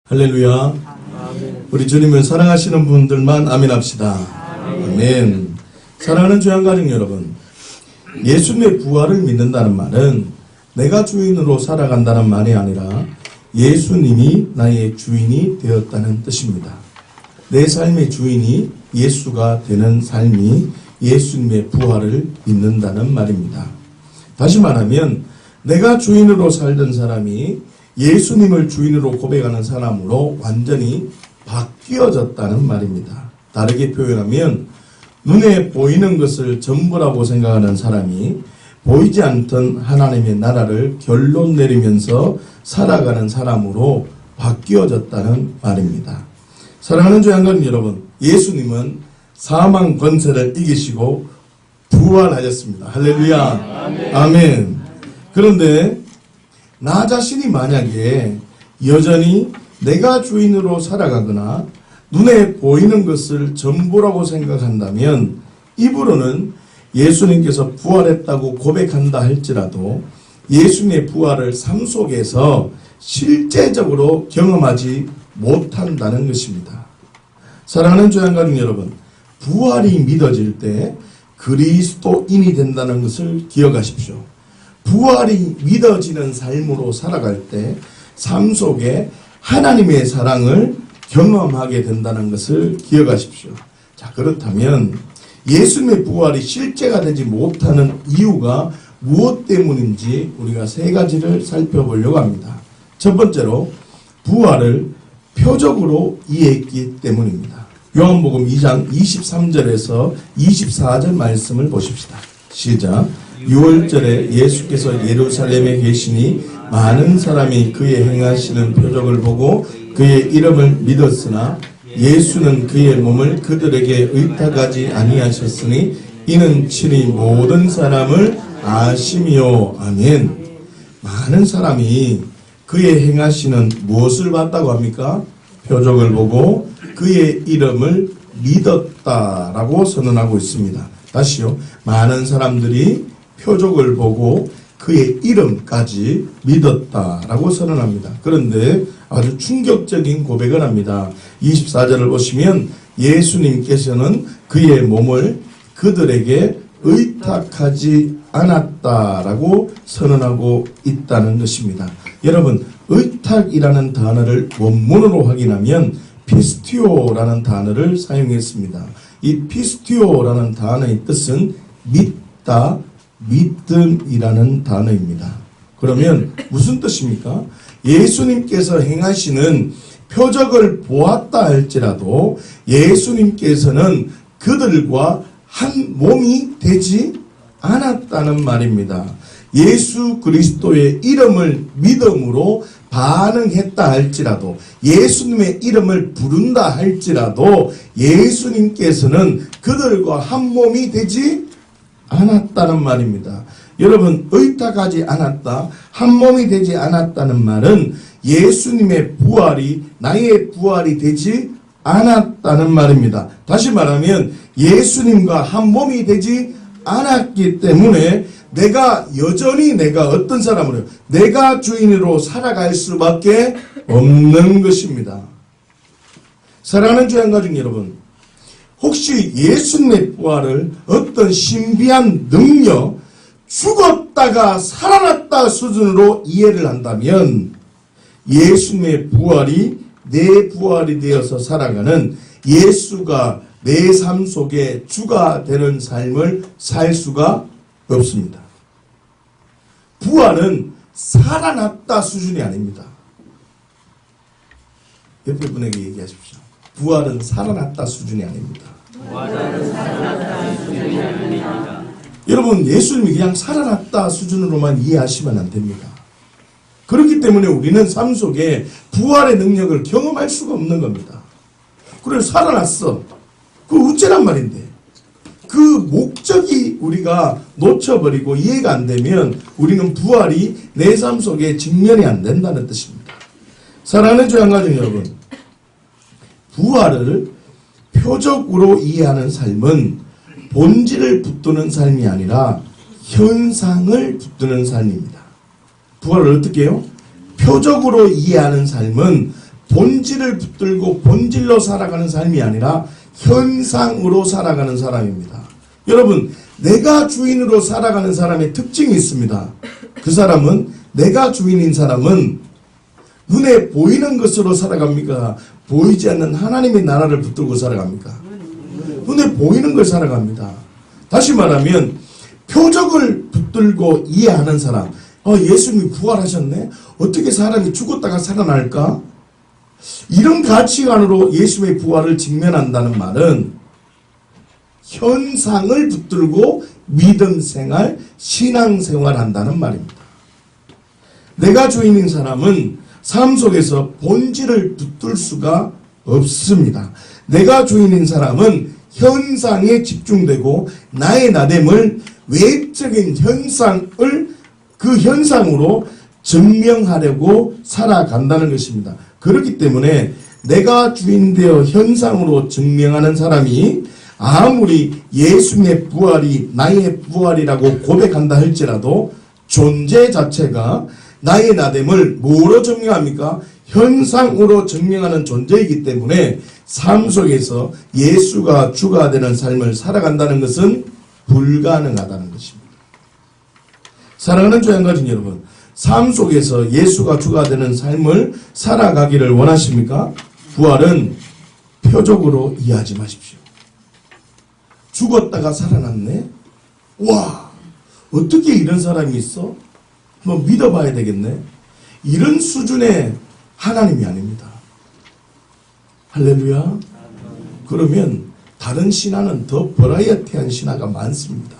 할렐루야. 우리 주님을 사랑하시는 분들만 아멘 합시다. 아멘. 사랑하는 주양가족 여러분, 예수님의 부활을 믿는다는 말은 내가 주인으로 살아간다는 말이 아니라 예수님이 나의 주인이 되었다는 뜻입니다. 내 삶의 주인이 예수가 되는 삶이 예수님의 부활을 믿는다는 말입니다. 다시 말하면 내가 주인으로 살던 사람이 예수님을 주인으로 고백하는 사람으로 완전히 바뀌어졌다는 말입니다. 다르게 표현하면 눈에 보이는 것을 전부라고 생각하는 사람이 보이지 않던 하나님의 나라를 결론 내리면서 살아가는 사람으로 바뀌어졌다는 말입니다. 사랑하는 주양가족 여러분, 예수님은 사망 권세를 이기시고 부활하셨습니다. 할렐루야. 아멘. 그런데 나 자신이 만약에 여전히 내가 주인으로 살아가거나 눈에 보이는 것을 전부라고 생각한다면 입으로는 예수님께서 부활했다고 고백한다 할지라도 예수님의 부활을 삶 속에서 실제적으로 경험하지 못한다는 것입니다. 사랑하는 주양가족 여러분, 부활이 믿어질 때 그리스도인이 된다는 것을 기억하십시오. 부활이 믿어지는 삶으로 살아갈 때 삶 속에 하나님의 사랑을 경험하게 된다는 것을 기억하십시오. 자, 그렇다면 예수님의 부활이 실제가 되지 못하는 이유가 무엇 때문인지 우리가 세 가지를 살펴보려고 합니다. 첫 번째로 부활을 표적으로 이해했기 때문입니다. 요한복음 2장 23절에서 24절 말씀을 보십시다. 시작. 6월절에 예수께서 예루살렘에 계시니 많은 사람이 그의 행하시는 표적을 보고 그의 이름을 믿었으나 예수는 그의 몸을 그들에게 의탁하지 아니하셨으니 이는 친히 모든 사람을 아심이요. 아멘. 많은 사람이 그의 행하시는 무엇을 봤다고 합니까? 표적을 보고 그의 이름을 믿었다라고 선언하고 있습니다. 다시요. 많은 사람들이 표적을 보고 그의 이름까지 믿었다라고 선언합니다. 그런데 아주 충격적인 고백을 합니다. 24절을 보시면 예수님께서는 그의 몸을 그들에게 의탁하지 않았다라고 선언하고 있다는 것입니다. 여러분, 의탁이라는 단어를 원문으로 확인하면 피스티오라는 단어를 사용했습니다. 이 피스티오라는 단어의 뜻은 믿다, 믿음이라는 단어입니다. 그러면 무슨 뜻입니까? 예수님께서 행하시는 표적을 보았다 할지라도 예수님께서는 그들과 한 몸이 되지 않았다는 말입니다. 예수 그리스도의 이름을 믿음으로 반응했다 할지라도 예수님의 이름을 부른다 할지라도 예수님께서는 그들과 한 몸이 되지 않았다는 말입니다. 여러분, 의탁하지 않았다, 한 몸이 되지 않았다는 말은 예수님의 부활이 나의 부활이 되지 않았다는 말입니다. 다시 말하면 예수님과 한 몸이 되지 않았기 때문에 내가 여전히 내가 어떤 사람으로 내가 주인으로 살아갈 수밖에 없는 것입니다. 사랑하는 주양가족 여러분, 혹시 예수님의 부활을 어떤 신비한 능력, 죽었다가 살아났다 수준으로 이해를 한다면 예수님의 부활이 내 부활이 되어서 살아가는 예수가 내 삶 속에 주가 되는 삶을 살 수가 없습니다. 부활은 살아났다 수준이 아닙니다. 옆에 분에게 얘기하십시오. 부활은 살아났다 수준이 아닙니다. 부활은 살아났다 수준이 아닙니다. 여러분, 예수님이 그냥 살아났다 수준으로만 이해하시면 안 됩니다. 그렇기 때문에 우리는 삶 속에 부활의 능력을 경험할 수가 없는 겁니다. 그래서 살아났어. 그거 어쩌란 말인데. 그 목적이 우리가 놓쳐버리고 이해가 안 되면 우리는 부활이 내 삶 속에 직면이 안 된다는 뜻입니다. 사랑하는 주양가족 여러분, 부활을 표적으로 이해하는 삶은 본질을 붙드는 삶이 아니라 현상을 붙드는 삶입니다. 부활을 어떻게 해요? 표적으로 이해하는 삶은 본질을 붙들고 본질로 살아가는 삶이 아니라 현상으로 살아가는 사람입니다. 여러분, 내가 주인으로 살아가는 사람의 특징이 있습니다. 그 사람은, 내가 주인인 사람은 눈에 보이는 것으로 살아갑니까? 보이지 않는 하나님의 나라를 붙들고 살아갑니까? 눈에 보이는 걸 살아갑니다. 다시 말하면 표적을 붙들고 이해하는 사람. 예수님이 부활하셨네? 어떻게 사람이 죽었다가 살아날까? 이런 가치관으로 예수님의 부활을 직면한다는 말은 현상을 붙들고 믿음 생활, 신앙 생활한다는 말입니다. 내가 주인인 사람은 삶 속에서 본질을 붙들 수가 없습니다. 내가 주인인 사람은 현상에 집중되고 나의 나됨을 외적인 현상을 그 현상으로 증명하려고 살아간다는 것입니다. 그렇기 때문에 내가 주인되어 현상으로 증명하는 사람이 아무리 예수님의 부활이 나의 부활이라고 고백한다 할지라도 존재 자체가 나의 나됨을 뭐로 증명합니까? 현상으로 증명하는 존재이기 때문에 삶 속에서 예수가 주가 되는 삶을 살아간다는 것은 불가능하다는 것입니다. 사랑하는 조양가진 여러분, 삶 속에서 예수가 주가 되는 삶을 살아가기를 원하십니까? 부활은 표적으로 이해하지 마십시오. 죽었다가 살아났네? 와, 어떻게 이런 사람이 있어? 한번 믿어봐야 되겠네. 이런 수준의 하나님이 아닙니다. 할렐루야. 그러면 다른 신화는 더 버라이어티한 신화가 많습니다.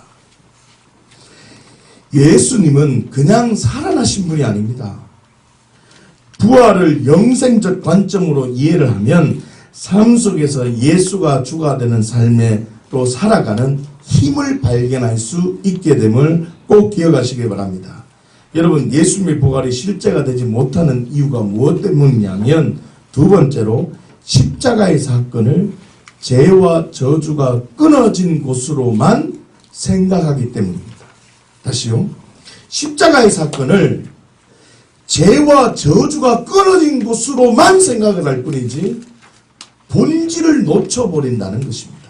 예수님은 그냥 살아나신 분이 아닙니다. 부활을 영생적 관점으로 이해를 하면 삶 속에서 예수가 주가 되는 삶으로 살아가는 힘을 발견할 수 있게 됨을 꼭 기억하시기 바랍니다. 여러분, 예수님의 부활이 실제가 되지 못하는 이유가 무엇 때문이냐면 두 번째로 십자가의 사건을 죄와 저주가 끊어진 곳으로만 생각하기 때문입니다. 다시요. 십자가의 사건을 죄와 저주가 끊어진 곳으로만 생각을 할 뿐이지 본질을 놓쳐버린다는 것입니다.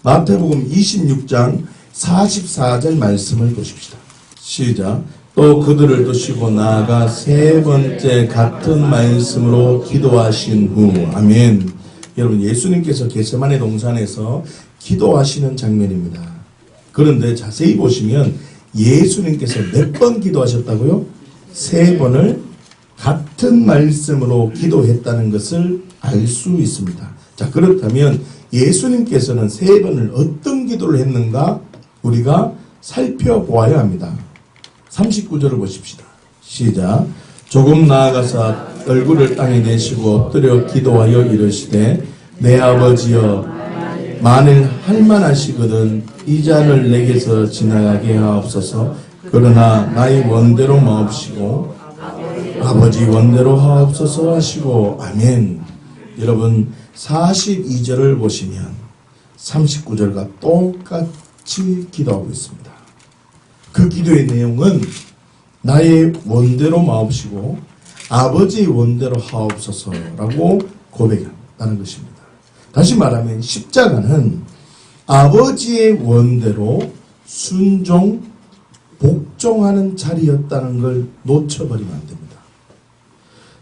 마태복음 26장 44절 말씀을 보십시다. 시작. 또 그들을 두시고 나아가 세 번째 같은 말씀으로 기도하신 후. 아멘. 여러분, 예수님께서 겟세마네 동산에서 기도하시는 장면입니다. 그런데 자세히 보시면 예수님께서 몇 번 기도하셨다고요? 세 번을 같은 말씀으로 기도했다는 것을 알 수 있습니다. 자, 그렇다면 예수님께서는 세 번을 어떤 기도를 했는가 우리가 살펴보아야 합니다. 39절을 보십시다. 시작. 조금 나아가서 얼굴을 땅에 내시고 엎드려 기도하여 이르시되 내 아버지여 만일 할만하시거든 이 잔을 내게서 지나가게 하옵소서. 그러나 나의 원대로 마옵시고 아버지 원대로 하옵소서 하시고. 아멘. 여러분, 42절을 보시면 39절과 똑같이 기도하고 있습니다. 그 기도의 내용은 나의 원대로 마옵시고 아버지의 원대로 하옵소서라고 고백한다는 것입니다. 다시 말하면 십자가는 아버지의 원대로 순종, 복종하는 자리였다는 걸 놓쳐버리면 안 됩니다.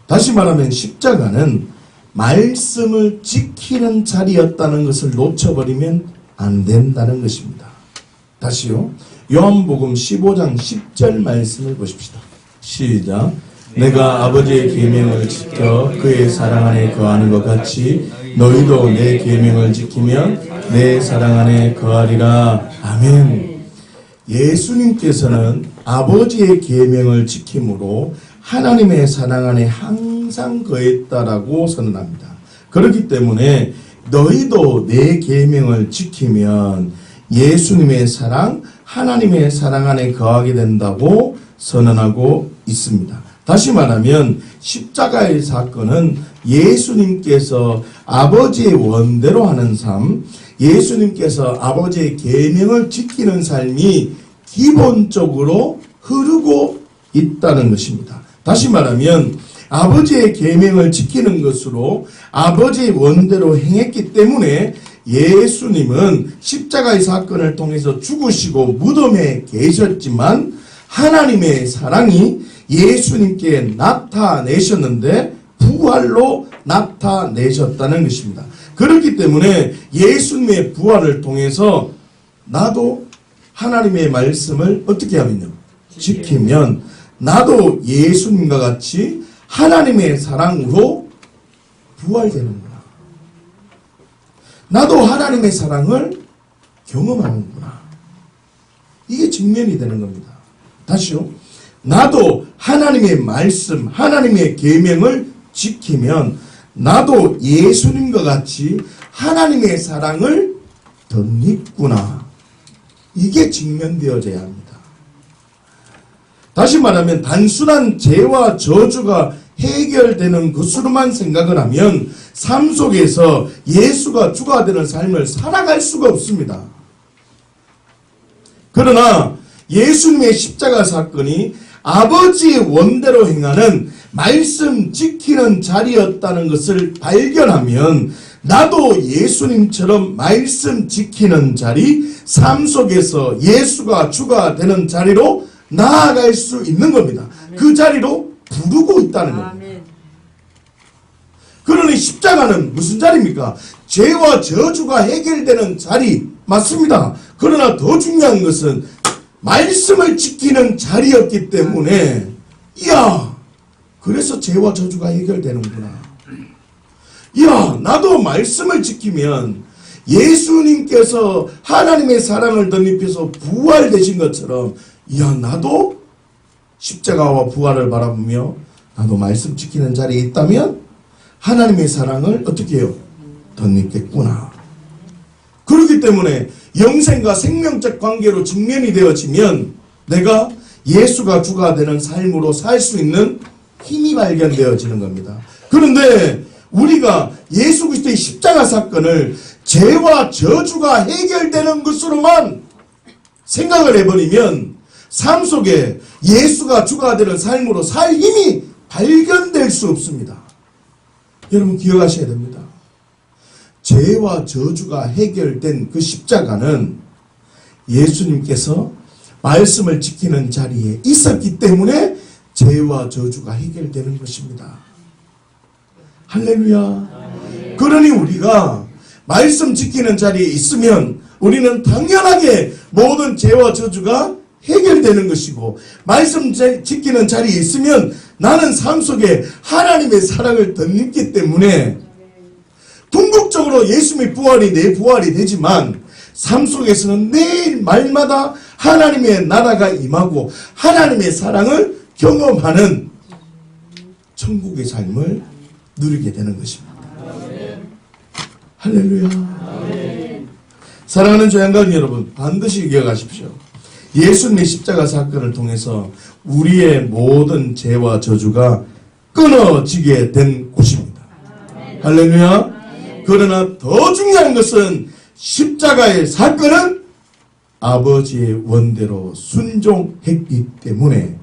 다시 말하면 십자가는 말씀을 지키는 자리였다는 것을 놓쳐버리면 안 된다는 것입니다. 다시요. 요한복음 15장 10절 말씀을 보십시다. 시작. 내가 아버지의 계명을 지켜 그의 사랑 안에 거하는 것 같이 너희도 내 계명을 지키면 내 사랑 안에 거하리라. 아멘. 예수님께서는 아버지의 계명을 지킴으로 하나님의 사랑 안에 항상 거했다라고 선언합니다. 그렇기 때문에 너희도 내 계명을 지키면 예수님의 사랑, 하나님의 사랑 안에 거하게 된다고 선언하고 있습니다. 다시 말하면 십자가의 사건은 예수님께서 아버지의 원대로 하는 삶, 예수님께서 아버지의 계명을 지키는 삶이 기본적으로 흐르고 있다는 것입니다. 다시 말하면 아버지의 계명을 지키는 것으로 아버지의 원대로 행했기 때문에 예수님은 십자가의 사건을 통해서 죽으시고 무덤에 계셨지만 하나님의 사랑이 예수님께 나타내셨는데 부활로 나타내셨다는 것입니다. 그렇기 때문에 예수님의 부활을 통해서 나도 하나님의 말씀을 어떻게 하면요? 지키면 나도 예수님과 같이 하나님의 사랑으로 부활되는구나. 나도 하나님의 사랑을 경험하는구나. 이게 직면이 되는 겁니다. 다시요. 나도 하나님의 말씀, 하나님의 계명을 지키면 나도 예수님과 같이 하나님의 사랑을 덧입구나. 이게 직면되어져야 합니다. 다시 말하면 단순한 죄와 저주가 해결되는 것으로만 생각을 하면 삶 속에서 예수가 주가 되는 삶을 살아갈 수가 없습니다. 그러나 예수님의 십자가 사건이 아버지의 원대로 행하는 말씀 지키는 자리였다는 것을 발견하면 나도 예수님처럼 말씀 지키는 자리, 삶 속에서 예수가 주가 되는 자리로 나아갈 수 있는 겁니다. 그 자리로 부르고 있다는 겁니다. 그러니 십자가는 무슨 자리입니까? 죄와 저주가 해결되는 자리 맞습니다. 그러나 더 중요한 것은 말씀을 지키는 자리였기 때문에 이야 그래서 죄와 저주가 해결되는구나. 이야 나도 말씀을 지키면 예수님께서 하나님의 사랑을 덧입혀서 부활되신 것처럼 이야 나도 십자가와 부활을 바라보며 나도 말씀 지키는 자리에 있다면 하나님의 사랑을 어떻게 해요? 덧입겠구나. 그렇기 때문에 영생과 생명적 관계로 직면이 되어지면 내가 예수가 주가 되는 삶으로 살 수 있는 힘이 발견되어지는 겁니다. 그런데 우리가 예수 그리스도의 십자가 사건을 죄와 저주가 해결되는 것으로만 생각을 해버리면 삶 속에 예수가 주가 되는 삶으로 살 힘이 발견될 수 없습니다. 여러분 기억하셔야 됩니다. 죄와 저주가 해결된 그 십자가는 예수님께서 말씀을 지키는 자리에 있었기 때문에 죄와 저주가 해결되는 것입니다. 할렐루야. 그러니 우리가 말씀 지키는 자리에 있으면 우리는 당연하게 모든 죄와 저주가 해결되는 것이고 말씀 지키는 자리에 있으면 나는 삶 속에 하나님의 사랑을 덧입기 때문에 궁극적으로 예수님의 부활이 내 부활이 되지만 삶 속에서는 매일 말마다 하나님의 나라가 임하고 하나님의 사랑을 경험하는 천국의 삶을 누리게 되는 것입니다. 할렐루야. 사랑하는 조양가족 여러분 반드시 기억하십시오. 예수님의 십자가 사건을 통해서 우리의 모든 죄와 저주가 끊어지게 된 곳입니다. 할렐루야. 그러나 더 중요한 것은 십자가의 사건은 아버지의 원대로 순종했기 때문에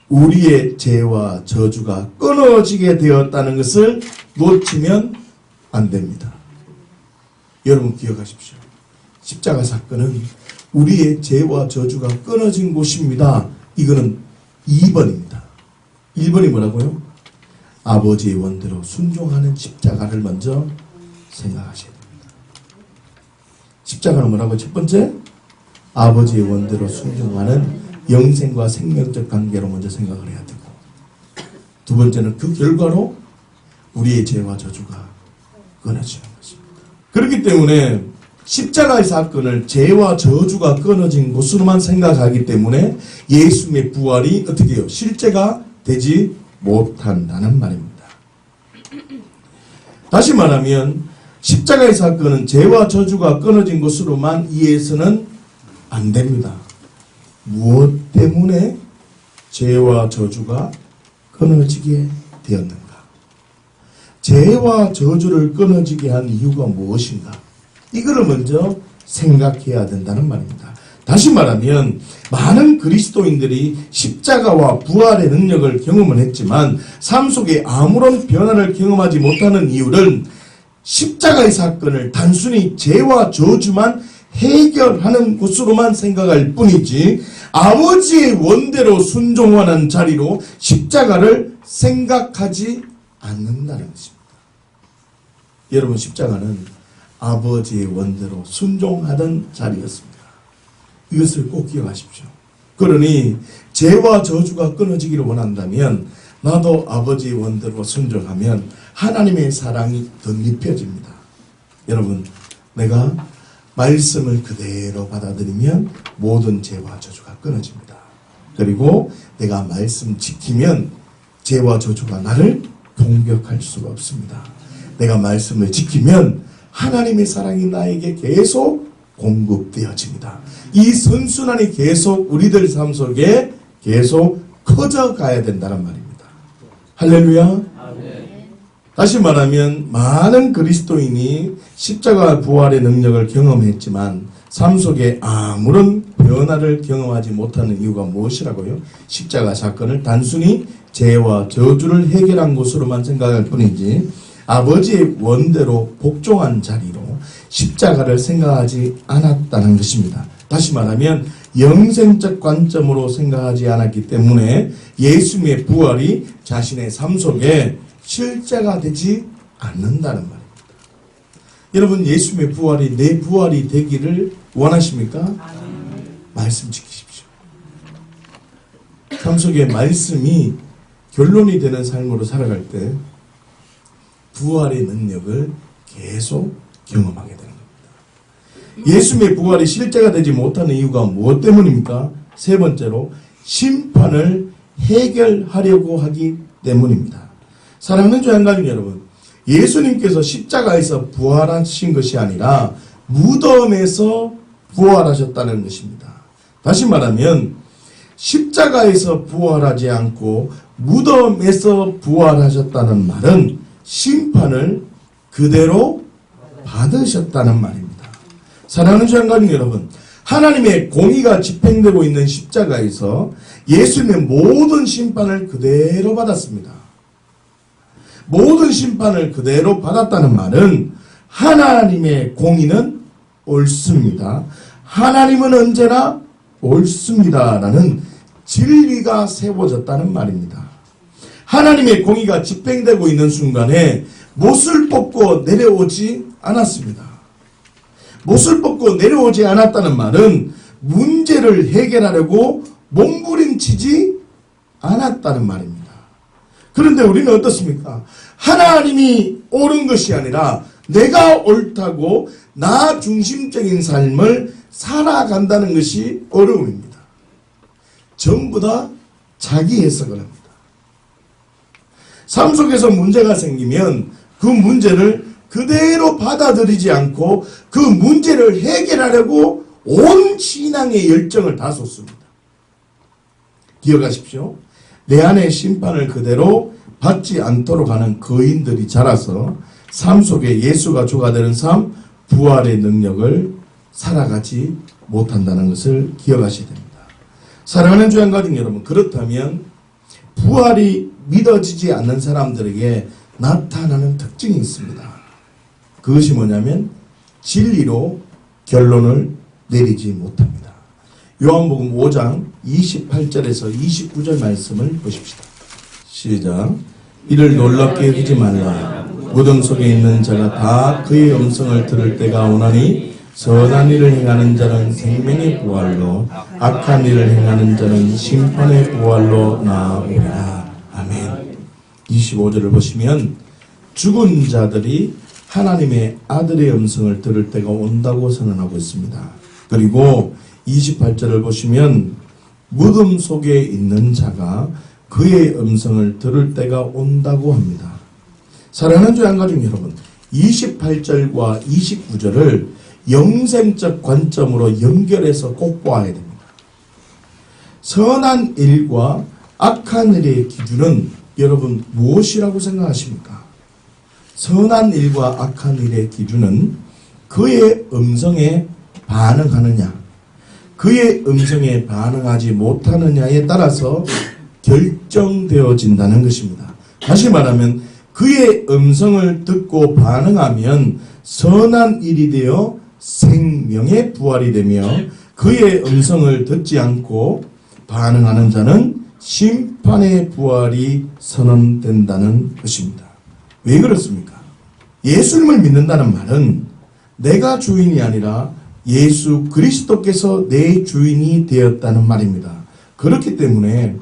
우리의 죄와 저주가 끊어지게 되었다는 것을 놓치면 안 됩니다. 여러분 기억하십시오. 십자가 사건은 우리의 죄와 저주가 끊어진 곳입니다. 이거는 2번입니다. 1번이 뭐라고요? 아버지의 원대로 순종하는 십자가를 먼저 생각하셔야 됩니다. 십자가는 뭐라고? 첫 번째, 아버지의 원대로 순종하는 영생과 생명적 관계로 먼저 생각을 해야 되고, 두 번째는 그 결과로 우리의 죄와 저주가 끊어지는 것입니다. 그렇기 때문에 십자가의 사건을 죄와 저주가 끊어진 곳으로만 생각하기 때문에 예수님의 부활이 어떻게 해요? 실제가 되지 못한다는 말입니다. 다시 말하면 십자가의 사건은 죄와 저주가 끊어진 것으로만 이해해서는 안 됩니다. 무엇 때문에 죄와 저주가 끊어지게 되었는가? 죄와 저주를 끊어지게 한 이유가 무엇인가? 이거를 먼저 생각해야 된다는 말입니다. 다시 말하면 많은 그리스도인들이 십자가와 부활의 능력을 경험을 했지만 삶 속에 아무런 변화를 경험하지 못하는 이유는 십자가의 사건을 단순히 죄와 저주만 해결하는 것으로만 생각할 뿐이지 아버지의 원대로 순종하는 자리로 십자가를 생각하지 않는다는 것입니다. 여러분, 십자가는 아버지의 원대로 순종하던 자리였습니다. 이것을 꼭 기억하십시오. 그러니 죄와 저주가 끊어지기를 원한다면 나도 아버지의 원대로 순종하면 하나님의 사랑이 덧입혀집니다. 여러분, 내가 말씀을 그대로 받아들이면 모든 죄와 저주가 끊어집니다. 그리고 내가 말씀 지키면 죄와 저주가 나를 공격할 수가 없습니다. 내가 말씀을 지키면 하나님의 사랑이 나에게 계속 공급되어집니다. 이 선순환이 계속 우리들 삶 속에 계속 커져가야 된다는 말입니다. 할렐루야. 다시 말하면 많은 그리스도인이 십자가 부활의 능력을 경험했지만 삶 속에 아무런 변화를 경험하지 못하는 이유가 무엇이라고요? 십자가 사건을 단순히 죄와 저주를 해결한 것으로만 생각할 뿐이지 아버지의 원대로 복종한 자리로 십자가를 생각하지 않았다는 것입니다. 다시 말하면 영생적 관점으로 생각하지 않았기 때문에 예수님의 부활이 자신의 삶 속에 실제가 되지 않는다는 말입니다. 여러분, 예수님의 부활이 내 부활이 되기를 원하십니까? 말씀 지키십시오. 삶 속에 말씀이 결론이 되는 삶으로 살아갈 때 부활의 능력을 계속 경험하게 되는 겁니다. 예수님의 부활이 실제가 되지 못하는 이유가 무엇 때문입니까? 세 번째로 심판을 해결하려고 하기 때문입니다. 사랑하는 주양가족 여러분, 예수님께서 십자가에서 부활하신 것이 아니라 무덤에서 부활하셨다는 것입니다. 다시 말하면 십자가에서 부활하지 않고 무덤에서 부활하셨다는 말은 심판을 그대로 받으셨다는 말입니다. 사랑하는 주양가족 여러분, 하나님의 공의가 집행되고 있는 십자가에서 예수님의 모든 심판을 그대로 받았습니다. 모든 심판을 그대로 받았다는 말은 하나님의 공의는 옳습니다. 하나님은 언제나 옳습니다라는 진리가 세워졌다는 말입니다. 하나님의 공의가 집행되고 있는 순간에 못을 뽑고 내려오지 않았습니다. 못을 뽑고 내려오지 않았다는 말은 문제를 해결하려고 몸부림치지 않았다는 말입니다. 그런데 우리는 어떻습니까? 하나님이 옳은 것이 아니라 내가 옳다고 나 중심적인 삶을 살아간다는 것이 어려움입니다. 전부 다 자기 해석을 합니다. 삶 속에서 문제가 생기면 그 문제를 그대로 받아들이지 않고 그 문제를 해결하려고 온 신앙의 열정을 다 쏟습니다. 기억하십시오. 내 안에 심판을 그대로 받지 않도록 하는 거인들이 자라서 삶 속에 예수가 주가 되는 삶, 부활의 능력을 살아가지 못한다는 것을 기억하셔야 됩니다. 사랑하는 주양가족 여러분, 그렇다면 부활이 믿어지지 않는 사람들에게 나타나는 특징이 있습니다. 그것이 뭐냐면 진리로 결론을 내리지 못합니다. 요한복음 5장 28절에서 29절 말씀을 보십시다. 시작. 이를 놀랍게 여기지 말라. 무덤 속에 있는 자가 다 그의 음성을 들을 때가 오나니 선한 일을 행하는 자는 생명의 부활로 악한 일을 행하는 자는 심판의 부활로 나오리라. 아멘. 25절을 보시면 죽은 자들이 하나님의 아들의 음성을 들을 때가 온다고 선언하고 있습니다. 그리고 28절을 보시면 무덤 속에 있는 자가 그의 음성을 들을 때가 온다고 합니다. 사랑하는 주양가족 여러분, 28절과 29절을 영생적 관점으로 연결해서 꼭 보아야 됩니다. 선한 일과 악한 일의 기준은 여러분 무엇이라고 생각하십니까? 선한 일과 악한 일의 기준은 그의 음성에 반응하느냐, 그의 음성에 반응하지 못하느냐에 따라서 결정되어진다는 것입니다. 다시 말하면 그의 음성을 듣고 반응하면 선한 일이 되어 생명의 부활이 되며 그의 음성을 듣지 않고 반응하는 자는 심판의 부활이 선언된다는 것입니다. 왜 그렇습니까? 예수님을 믿는다는 말은 내가 주인이 아니라 예수 그리스도께서 내 주인이 되었다는 말입니다. 그렇기 때문에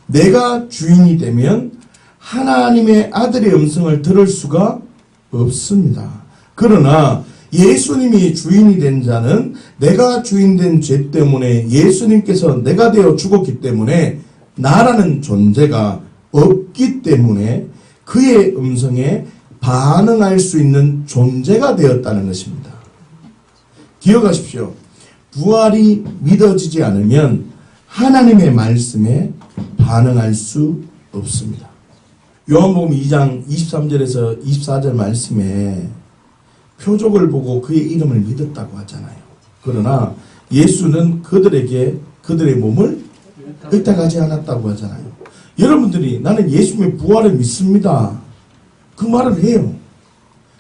내가 주인이 되면 하나님의 아들의 음성을 들을 수가 없습니다. 그러나 예수님이 주인이 된 자는 내가 주인 된 죄 때문에 예수님께서 내가 되어 죽었기 때문에 나라는 존재가 없기 때문에 그의 음성에 반응할 수 있는 존재가 되었다는 것입니다. 기억하십시오. 부활이 믿어지지 않으면 하나님의 말씀에 반응할 수 없습니다. 요한복음 2장 23절에서 24절 말씀에 표적을 보고 그의 이름을 믿었다고 하잖아요. 그러나 예수는 그들에게 그들의 몸을 의탁하지 않았다고 하잖아요. 여러분들이 나는 예수님의 부활을 믿습니다. 그 말을 해요.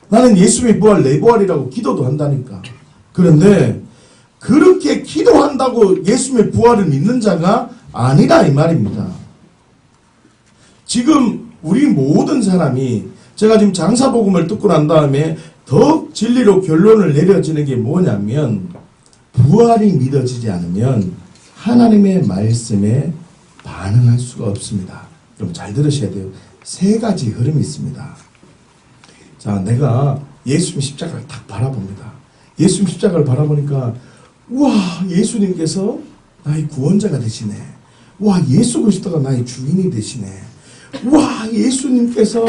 나는 예수님의 부활 내 부활이라고 기도도 한다니까. 그런데 그렇게 기도한다고 예수님의 부활을 믿는 자가 아니라 이 말입니다. 지금 우리 모든 사람이 제가 지금 장사복음을 듣고 난 다음에 더 진리로 결론을 내려지는 게 뭐냐면 부활이 믿어지지 않으면 하나님의 말씀에 반응할 수가 없습니다. 여러분 잘 들으셔야 돼요. 세 가지 흐름이 있습니다. 자, 내가 예수님 십자가를 딱 바라봅니다. 예수님 십자가를 바라보니까 우와, 예수님께서 나의 구원자가 되시네. 와, 예수 그리스도가 나의 주인이 되시네. 와, 예수님께서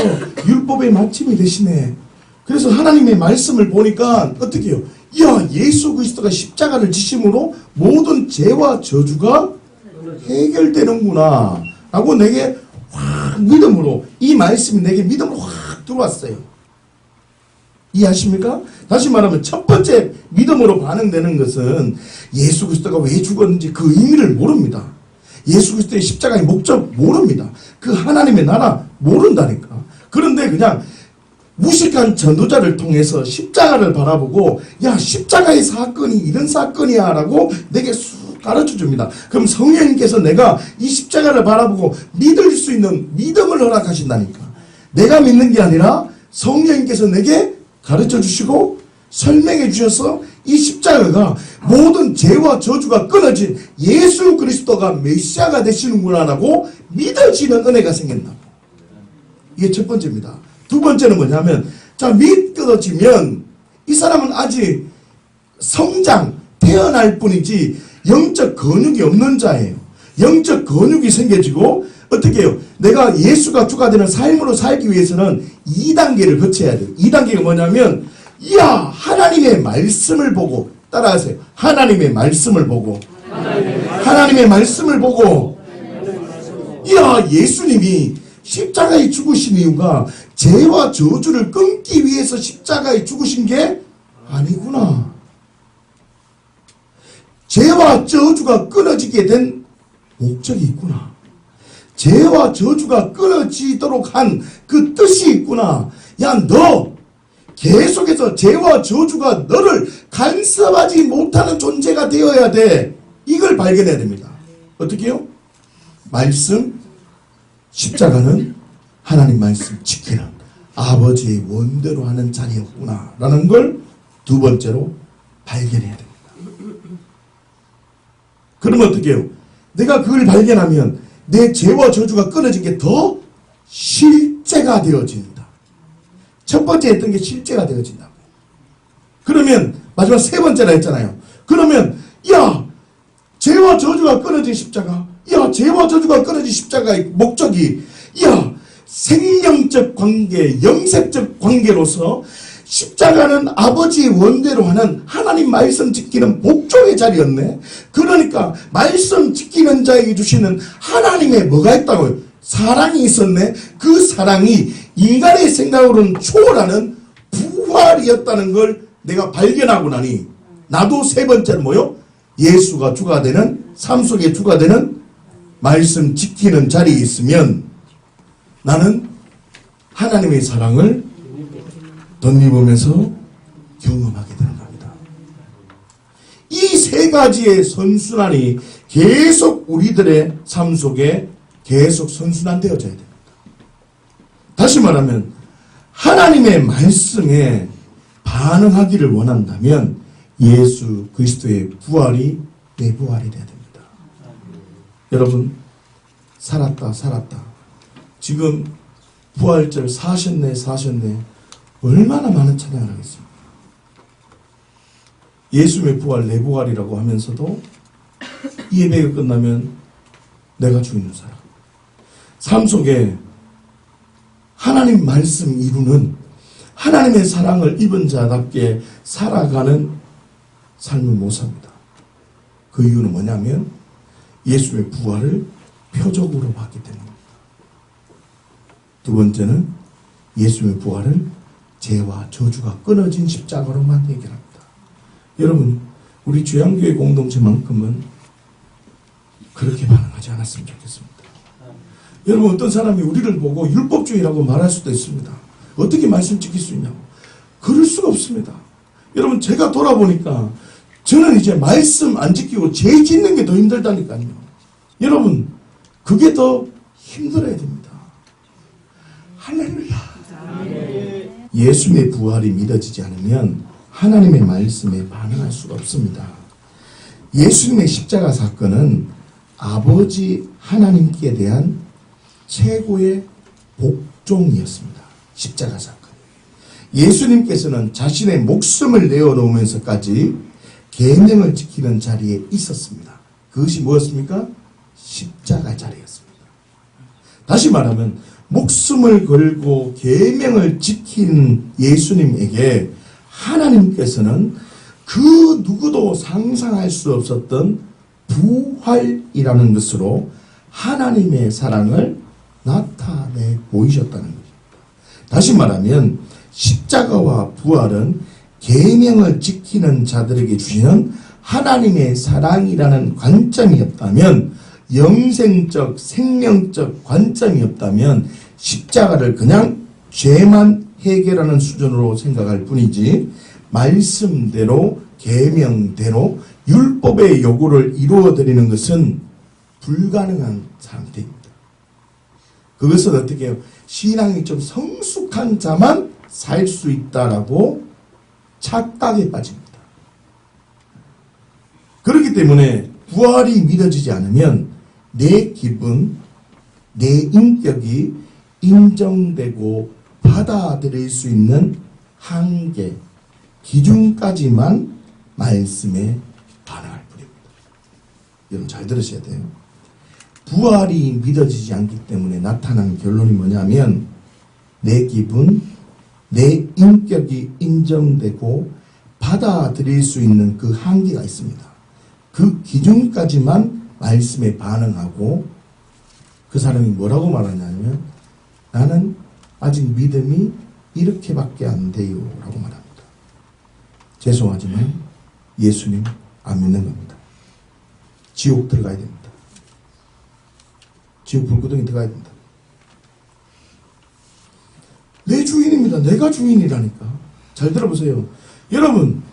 율법의 마침이 되시네. 그래서 하나님의 말씀을 보니까 어떻게 해요? 야, 예수 그리스도가 십자가를 지심으로 모든 죄와 저주가 해결되는구나 라고 내게 확 믿음으로, 이 말씀이 내게 믿음으로 확 들어왔어요. 이해하십니까? 다시 말하면 첫 번째 믿음으로 반응되는 것은 예수 그리스도가 왜 죽었는지 그 의미를 모릅니다. 예수 그리스도의 십자가의 목적 모릅니다. 그 하나님의 나라 모른다니까. 그런데 그냥 무식한 전도자를 통해서 십자가를 바라보고 야, 십자가의 사건이 이런 사건이야 라고 내게 쑥 가르쳐 줍니다. 그럼 성령님께서 내가 이 십자가를 바라보고 믿을 수 있는 믿음을 허락하신다니까. 내가 믿는 게 아니라 성령님께서 내게 가르쳐 주시고 설명해 주셔서 이 십자가가 모든 죄와 저주가 끊어진 예수 그리스도가 메시아가 되시는구나 라고 믿어지는 은혜가 생긴다고. 이게 첫 번째입니다. 두 번째는 뭐냐면, 자, 믿어지면 이 사람은 아직 성장, 태어날 뿐이지 영적 근육이 없는 자예요. 영적 근육이 생겨지고 어떻게 해요? 내가 예수가 주가 되는 삶으로 살기 위해서는 2단계를 거쳐야 돼요. 2단계가 뭐냐면, 이야, 하나님의 말씀을 보고, 따라하세요. 하나님의 말씀을 보고, 하나님의 말씀을 보고, 이야, 예수님이 십자가에 죽으신 이유가 죄와 저주를 끊기 위해서 십자가에 죽으신 게 아니구나. 죄와 저주가 끊어지게 된 목적이 있구나. 죄와 저주가 끊어지도록 한 그 뜻이 있구나. 야, 너 계속해서 죄와 저주가 너를 간섭하지 못하는 존재가 되어야 돼. 이걸 발견해야 됩니다. 어떻게 해요? 말씀, 십자가는 하나님 말씀 지키는 아버지의 원대로 하는 자리였구나 라는 걸 두 번째로 발견해야 됩니다. 그러면 어떻게 해요? 내가 그걸 발견하면 내 죄와 저주가 끊어진 게 더 실제가 되어진다. 첫 번째 했던 게 실제가 되어진다고. 그러면 마지막 세 번째라 했잖아요. 그러면 야, 죄와 저주가 끊어진 십자가, 야, 죄와 저주가 끊어진 십자가의 목적이, 야, 생명적 관계, 영색적 관계로서 십자가는 아버지의 원대로 하는 하나님 말씀 지키는 복종의 자리였네. 그러니까 말씀 지키는 자에게 주시는 하나님의 뭐가 있다고요? 사랑이 있었네. 그 사랑이 인간의 생각으로는 초월하는 부활이었다는 걸 내가 발견하고 나니 나도 세 번째는 뭐요? 예수가 주가 되는, 삶 속에 주가 되는 말씀 지키는 자리에 있으면 나는 하나님의 사랑을 덧입으면서 경험하게 되는 겁니다. 이 세 가지의 선순환이 계속 우리들의 삶 속에 계속 선순환되어져야 됩니다. 다시 말하면 하나님의 말씀에 반응하기를 원한다면 예수 그리스도의 부활이 내 부활이 되어야 됩니다. 여러분, 살았다. 지금 부활절 사셨네. 얼마나 많은 찬양을 하겠습니까? 예수의 부활 내 부활이라고 하면서도 이 예배가 끝나면 내가 주인을 살아. 삶 속에 하나님 말씀 이루는 하나님의 사랑을 입은 자답게 살아가는 삶을 못 삽니다. 그 이유는 뭐냐면 예수의 부활을 표적으로 봤기 때문입니다. 두 번째는 예수의 부활을 죄와 저주가 끊어진 십자가로만 해결합니다. 여러분, 우리 주양교회 공동체만큼은 그렇게 반응하지 않았으면 좋겠습니다. 여러분, 어떤 사람이 우리를 보고 율법주의라고 말할 수도 있습니다. 어떻게 말씀 지킬 수 있냐고. 그럴 수가 없습니다. 여러분, 제가 돌아보니까 저는 이제 말씀 안 지키고 죄 짓는 게 더 힘들다니까요. 여러분, 그게 더 힘들어야 됩니다. 할렐루야. 예수님의 부활이 믿어지지 않으면 하나님의 말씀에 반응할 수가 없습니다. 예수님의 십자가 사건은 아버지 하나님께 대한 최고의 복종이었습니다. 십자가 사건. 예수님께서는 자신의 목숨을 내어놓으면서까지 계명을 지키는 자리에 있었습니다. 그것이 무엇입니까? 십자가 자리였습니다. 다시 말하면 목숨을 걸고 계명을 지킨 예수님에게 하나님께서는 그 누구도 상상할 수 없었던 부활이라는 것으로 하나님의 사랑을 나타내 보이셨다는 것입니다. 다시 말하면 십자가와 부활은 계명을 지키는 자들에게 주시는 하나님의 사랑이라는 관점이 없다면, 영생적 생명적 관점이 없다면 십자가를 그냥 죄만 해결하는 수준으로 생각할 뿐이지 말씀대로 계명대로 율법의 요구를 이루어드리는 것은 불가능한 상태입니다. 그것은 어떻게 해요? 신앙이 좀 성숙한 자만 살 수 있다라고 착각에 빠집니다. 그렇기 때문에 부활이 믿어지지 않으면 내 기분, 내 인격이 인정되고 받아들일 수 있는 한계, 기준까지만 말씀에 반응할 뿐입니다. 여러분 잘 들으셔야 돼요. 부활이 믿어지지 않기 때문에 나타나는 결론이 뭐냐면 내 기분, 내 인격이 인정되고 받아들일 수 있는 그 한계가 있습니다. 그 기준까지만 말씀에 반응하고 그 사람이 뭐라고 말하냐면 나는 아직 믿음이 이렇게밖에 안 돼요 라고 말합니다. 죄송하지만 예수님 안 믿는 겁니다. 지옥 들어가야 됩니다. 지옥 불구덩이 들어가야 된다. 내 주인입니다. 내가 주인이라니까. 잘 들어보세요. 여러분,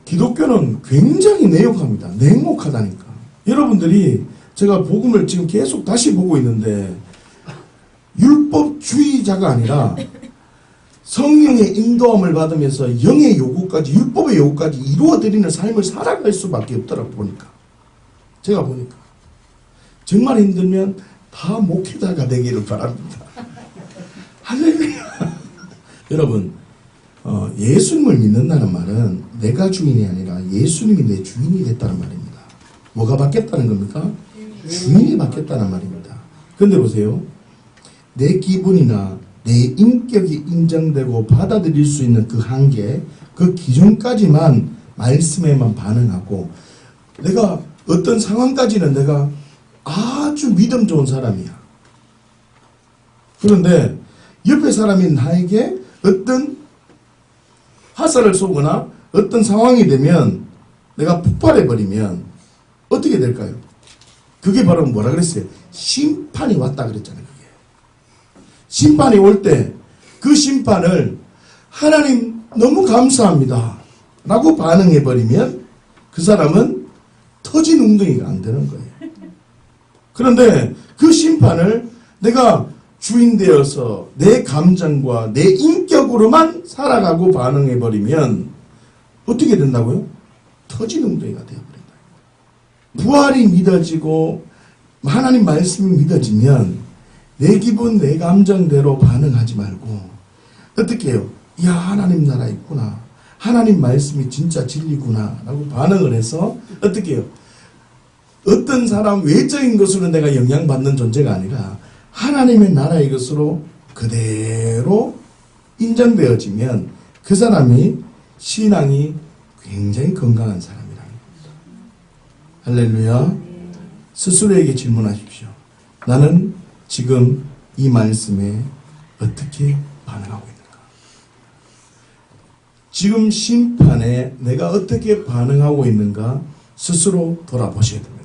기독교는 굉장히 내욕합니다. 냉혹하다니까. 여러분들이 제가 복음을 지금 계속 다시 보고 있는데 율법주의자가 아니라 성령의 인도함을 받으면서 영의 요구까지, 율법의 요구까지 이루어드리는 삶을 살아갈 수밖에 없더라고 보니까. 제가 보니까. 정말 힘들면 다 목회자가 되기를 바랍니다. 할렐루야. 여러분, 예수님을 믿는다는 말은 내가 주인이 아니라 예수님이 내 주인이 됐다는 말입니다. 뭐가 바뀌었다는 겁니까? 주인이 바뀌었다는 말입니다. 그런데 보세요. 내 기분이나 내 인격이 인정되고 받아들일 수 있는 그 한계, 그 기준까지만 말씀에만 반응하고 내가 어떤 상황까지는 내가 아주 믿음 좋은 사람이야. 그런데 옆에 사람이 나에게 어떤 화살을 쏘거나 어떤 상황이 되면 내가 폭발해버리면 어떻게 될까요? 그게 바로 뭐라 그랬어요? 심판이 왔다 그랬잖아요. 그게. 심판이 올 때 그 심판을 하나님 너무 감사합니다 라고 반응해버리면 그 사람은 터진 웅덩이가 안 되는 거예요. 그런데 그 심판을 내가 주인 되어서 내 감정과 내 인격으로만 살아가고 반응해버리면 어떻게 된다고요? 터진 웅덩이가 되어버린다. 부활이 믿어지고 하나님 말씀이 믿어지면 내 기분 내 감정대로 반응하지 말고 어떻게 해요? 야, 하나님 나라 있구나. 하나님 말씀이 진짜 진리구나 라고 반응을 해서 어떻게 해요? 어떤 사람 외적인 것으로 내가 영향받는 존재가 아니라 하나님의 나라의 것으로 그대로 인정되어지면 그 사람이 신앙이 굉장히 건강한 사람이라는 겁니다. 할렐루야. 스스로에게 질문하십시오. 나는 지금 이 말씀에 어떻게 반응하고 있는가? 지금 심판에 내가 어떻게 반응하고 있는가 스스로 돌아보셔야 됩니다.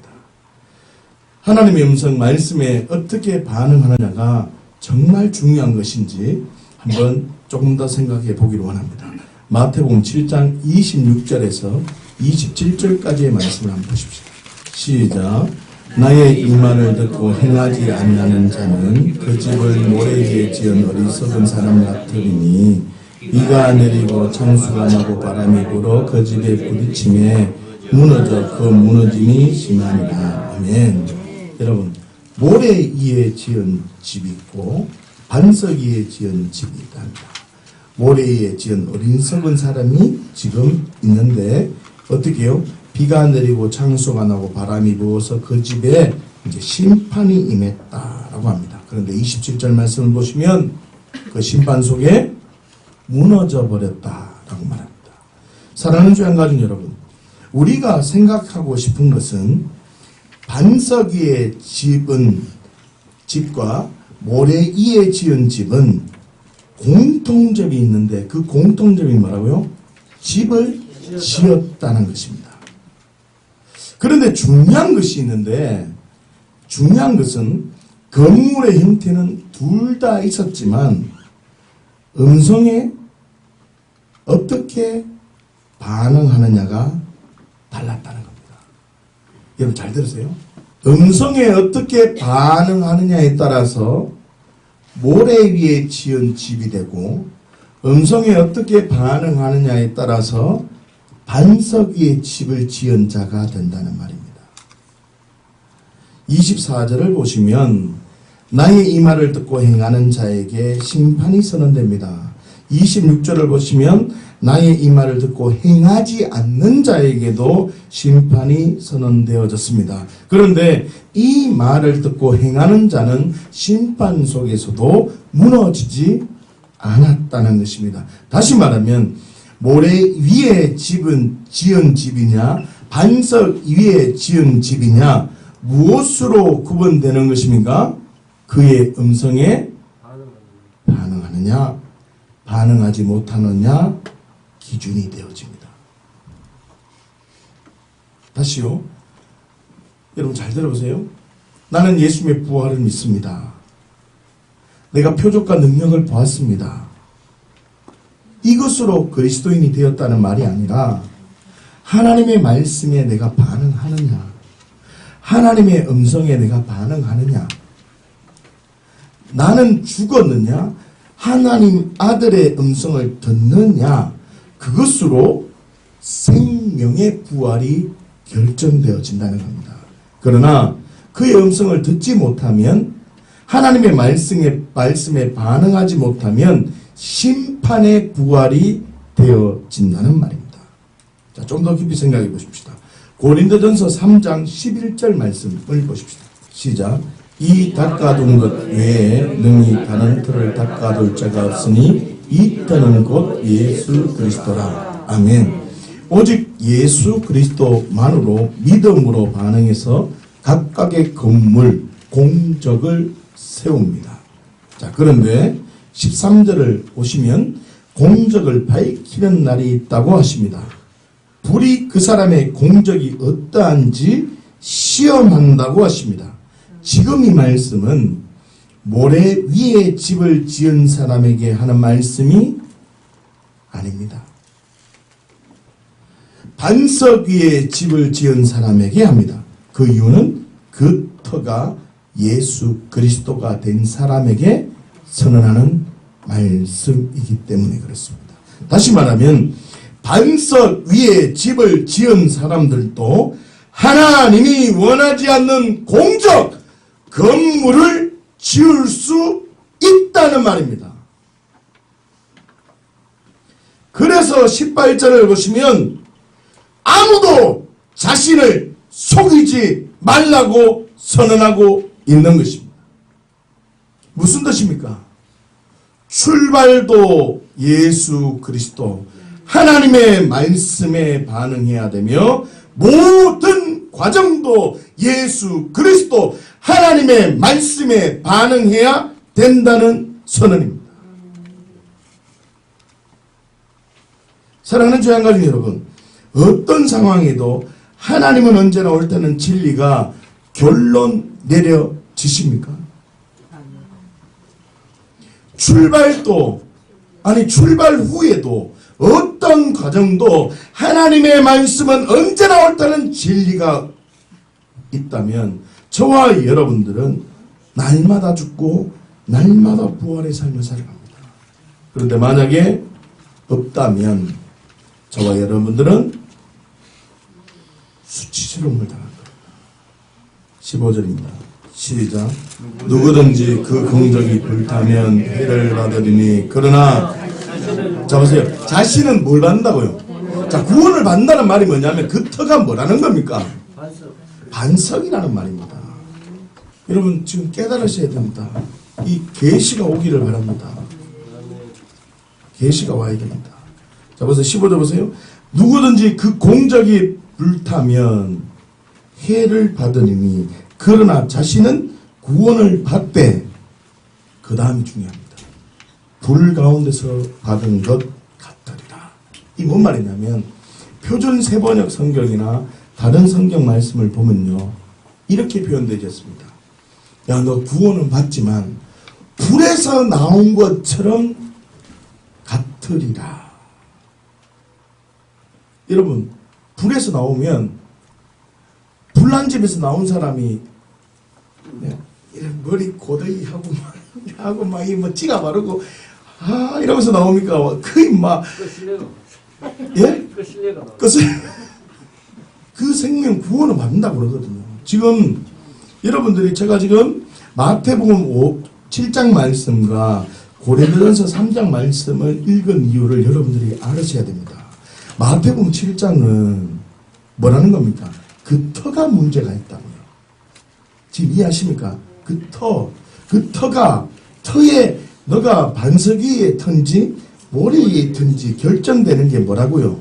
하나님의 음성 말씀에 어떻게 반응하느냐가 정말 중요한 것인지 한번 조금 더 생각해 보기를 원합니다. 마태복음 7장 26절에서 27절까지의 말씀을 한번 보십시오. 시작. 나의 이 말을 듣고 행하지 아니하는 자는 그 집을 모래 위에 지은 어리석은 사람 같으리니 비가 내리고 창수가 나고 바람이 불어 그 집에 부딪힘에 무너져 그 무너짐이 심하니라. 아멘. 여러분, 모래 위에 지은 집이 있고 반석 위에 지은 집이 있답니다. 모래 위에 지은 어리석은 사람이 지금 있는데 어떻게 해요? 비가 내리고 창수가 나고 바람이 부어서 그 집에 이제 심판이 임했다라고 합니다. 그런데 27절 말씀을 보시면 그 심판 속에 무너져 버렸다라고 말합니다. 사랑하는 주양 가족 여러분, 우리가 생각하고 싶은 것은 반석 위에 지은 집과 모래 위에 지은 집은 공통점이 있는데 그 공통점이 뭐라고요? 집을 지었다는 것입니다. 그런데 중요한 것이 있는데 중요한 것은 건물의 형태는 둘 다 있었지만 음성에 어떻게 반응하느냐가 달랐다는 겁니다. 여러분 잘 들으세요. 음성에 어떻게 반응하느냐에 따라서 모래 위에 지은 집이 되고 음성에 어떻게 반응하느냐에 따라서 반석 위에 집을 지은 자가 된다는 말입니다. 24절을 보시면 나의 이 말을 듣고 행하는 자에게 심판이 선언됩니다. 26절을 보시면 나의 이 말을 듣고 행하지 않는 자에게도 심판이 선언되어졌습니다. 그런데 이 말을 듣고 행하는 자는 심판 속에서도 무너지지 않았다는 것입니다. 다시 말하면 모래 위에 지은 집이냐 반석 위에 지은 집이냐 무엇으로 구분되는 것입니까? 그의 음성에 반응하느냐 반응하지 못하느냐 기준이 되어집니다. 다시요. 여러분 잘 들어보세요. 나는 예수님의 부활을 믿습니다. 내가 표적과 능력을 보았습니다. 이것으로 그리스도인이 되었다는 말이 아니라 하나님의 말씀에 내가 반응하느냐 하나님의 음성에 내가 반응하느냐 나는 죽었느냐 하나님 아들의 음성을 듣느냐 그것으로 생명의 부활이 결정되어진다는 겁니다. 그러나 그의 음성을 듣지 못하면 하나님의 말씀에 반응하지 못하면 심판의 부활이 되어진다는 말입니다. 자, 좀 더 깊이 생각해 보십시다. 고린도전서 3장 11절 말씀을 보십시다. 시작. 이 닦아둔 것 외에 능히 다른 틀을 닦아둘 자가 없으니 이 틀은 곧 예수 그리스도라. 아멘. 오직 예수 그리스도만으로 믿음으로 반응해서 각각의 건물, 공적을 세웁니다. 자, 그런데 13절을 보시면 공적을 밝히는 날이 있다고 하십니다. 불이 그 사람의 공적이 어떠한지 시험한다고 하십니다. 지금 이 말씀은 모래 위에 집을 지은 사람에게 하는 말씀이 아닙니다. 반석 위에 집을 지은 사람에게 합니다. 그 이유는 그 터가 예수 그리스도가 된 사람에게 선언하는 말씀이기 때문에 그렇습니다. 다시 말하면 반석 위에 집을 지은 사람들도 하나님이 원하지 않는 공적 건물을 지을 수 있다는 말입니다. 그래서 18절을 보시면 아무도 자신을 속이지 말라고 선언하고 있는 것입니다. 무슨 뜻입니까? 출발도 예수 그리스도 하나님의 말씀에 반응해야 되며 모든 과정도 예수 그리스도 하나님의 말씀에 반응해야 된다는 선언입니다. 사랑하는 주의 한가족 여러분, 어떤 상황에도 하나님은 언제나 옳다는 진리가 결론 내려지십니까? 출발 후에도 어떤 과정도 하나님의 말씀은 언제나 옳다는 진리가 있다면 저와 여러분들은 날마다 죽고 날마다 부활의 삶을 살아갑니다. 그런데 만약에 없다면 저와 여러분들은 수치스러움을 당할 겁니다. 15절입니다. 시작. 누구든지 그 긍정이 불타면 해를 받으리니 그러나 자 보세요. 자신은 뭘 받는다고요? 자, 구원을 받는다는 말이 뭐냐면 그 터가 뭐라는 겁니까? 반석이라는 말입니다. 여러분 지금 깨달으셔야 됩니다. 이 계시가 오기를 바랍니다. 계시가 와야 됩니다. 자 보세요. 15절 보세요. 누구든지 그 공적이 불타면 해를 받으니 그러나 자신은 구원을 받되 그 다음이 중요합니다. 불 가운데서 받은 것 같으리라. 이 뭔 말이냐면 표준 세번역 성경이나 다른 성경 말씀을 보면요 이렇게 표현되어 있습니다. 야, 너 구원은 받지만 불에서 나온 것처럼 같으리라. 여러분 불에서 나오면 불난 집에서 나온 사람이 이런 머리 고데기 하고 막 이 뭐 찌가 바르고 이러면서 나옵니까? 거의 막 예? 그 생명 구원을 받는다고 그러거든요. 지금 여러분들이 제가 지금 마태복음 7장 말씀과 고린도전서 3장 말씀을 읽은 이유를 여러분들이 알으셔야 됩니다. 마태복음 7장은 뭐라는 겁니까? 그 터가 문제가 있다고요. 지금 이해하십니까? 그 터가 터에 너가 반석 위에 턴지 모래 위에 턴지 결정되는 게 뭐라고요?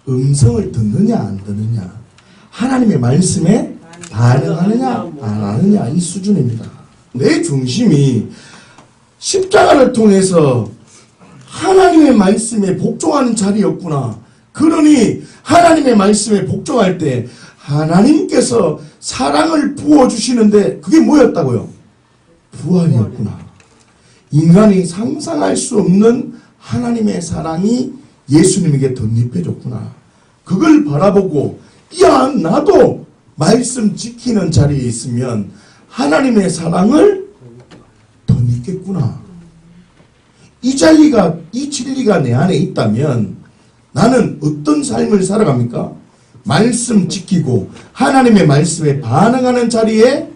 음성을 듣느냐 안 듣느냐, 하나님의 말씀에 반응하느냐 안 하느냐, 이 수준입니다. 내 중심이 십자가를 통해서 하나님의 말씀에 복종하는 자리였구나. 그러니 하나님의 말씀에 복종할 때 하나님께서 사랑을 부어주시는데 그게 뭐였다고요? 부활이었구나. 인간이 상상할 수 없는 하나님의 사랑이 예수님에게 덧입혀졌구나. 그걸 바라보고 야, 나도 말씀 지키는 자리에 있으면 하나님의 사랑을 덧입겠구나. 이 진리가 내 안에 있다면 나는 어떤 삶을 살아갑니까? 말씀 지키고 하나님의 말씀에 반응하는 자리에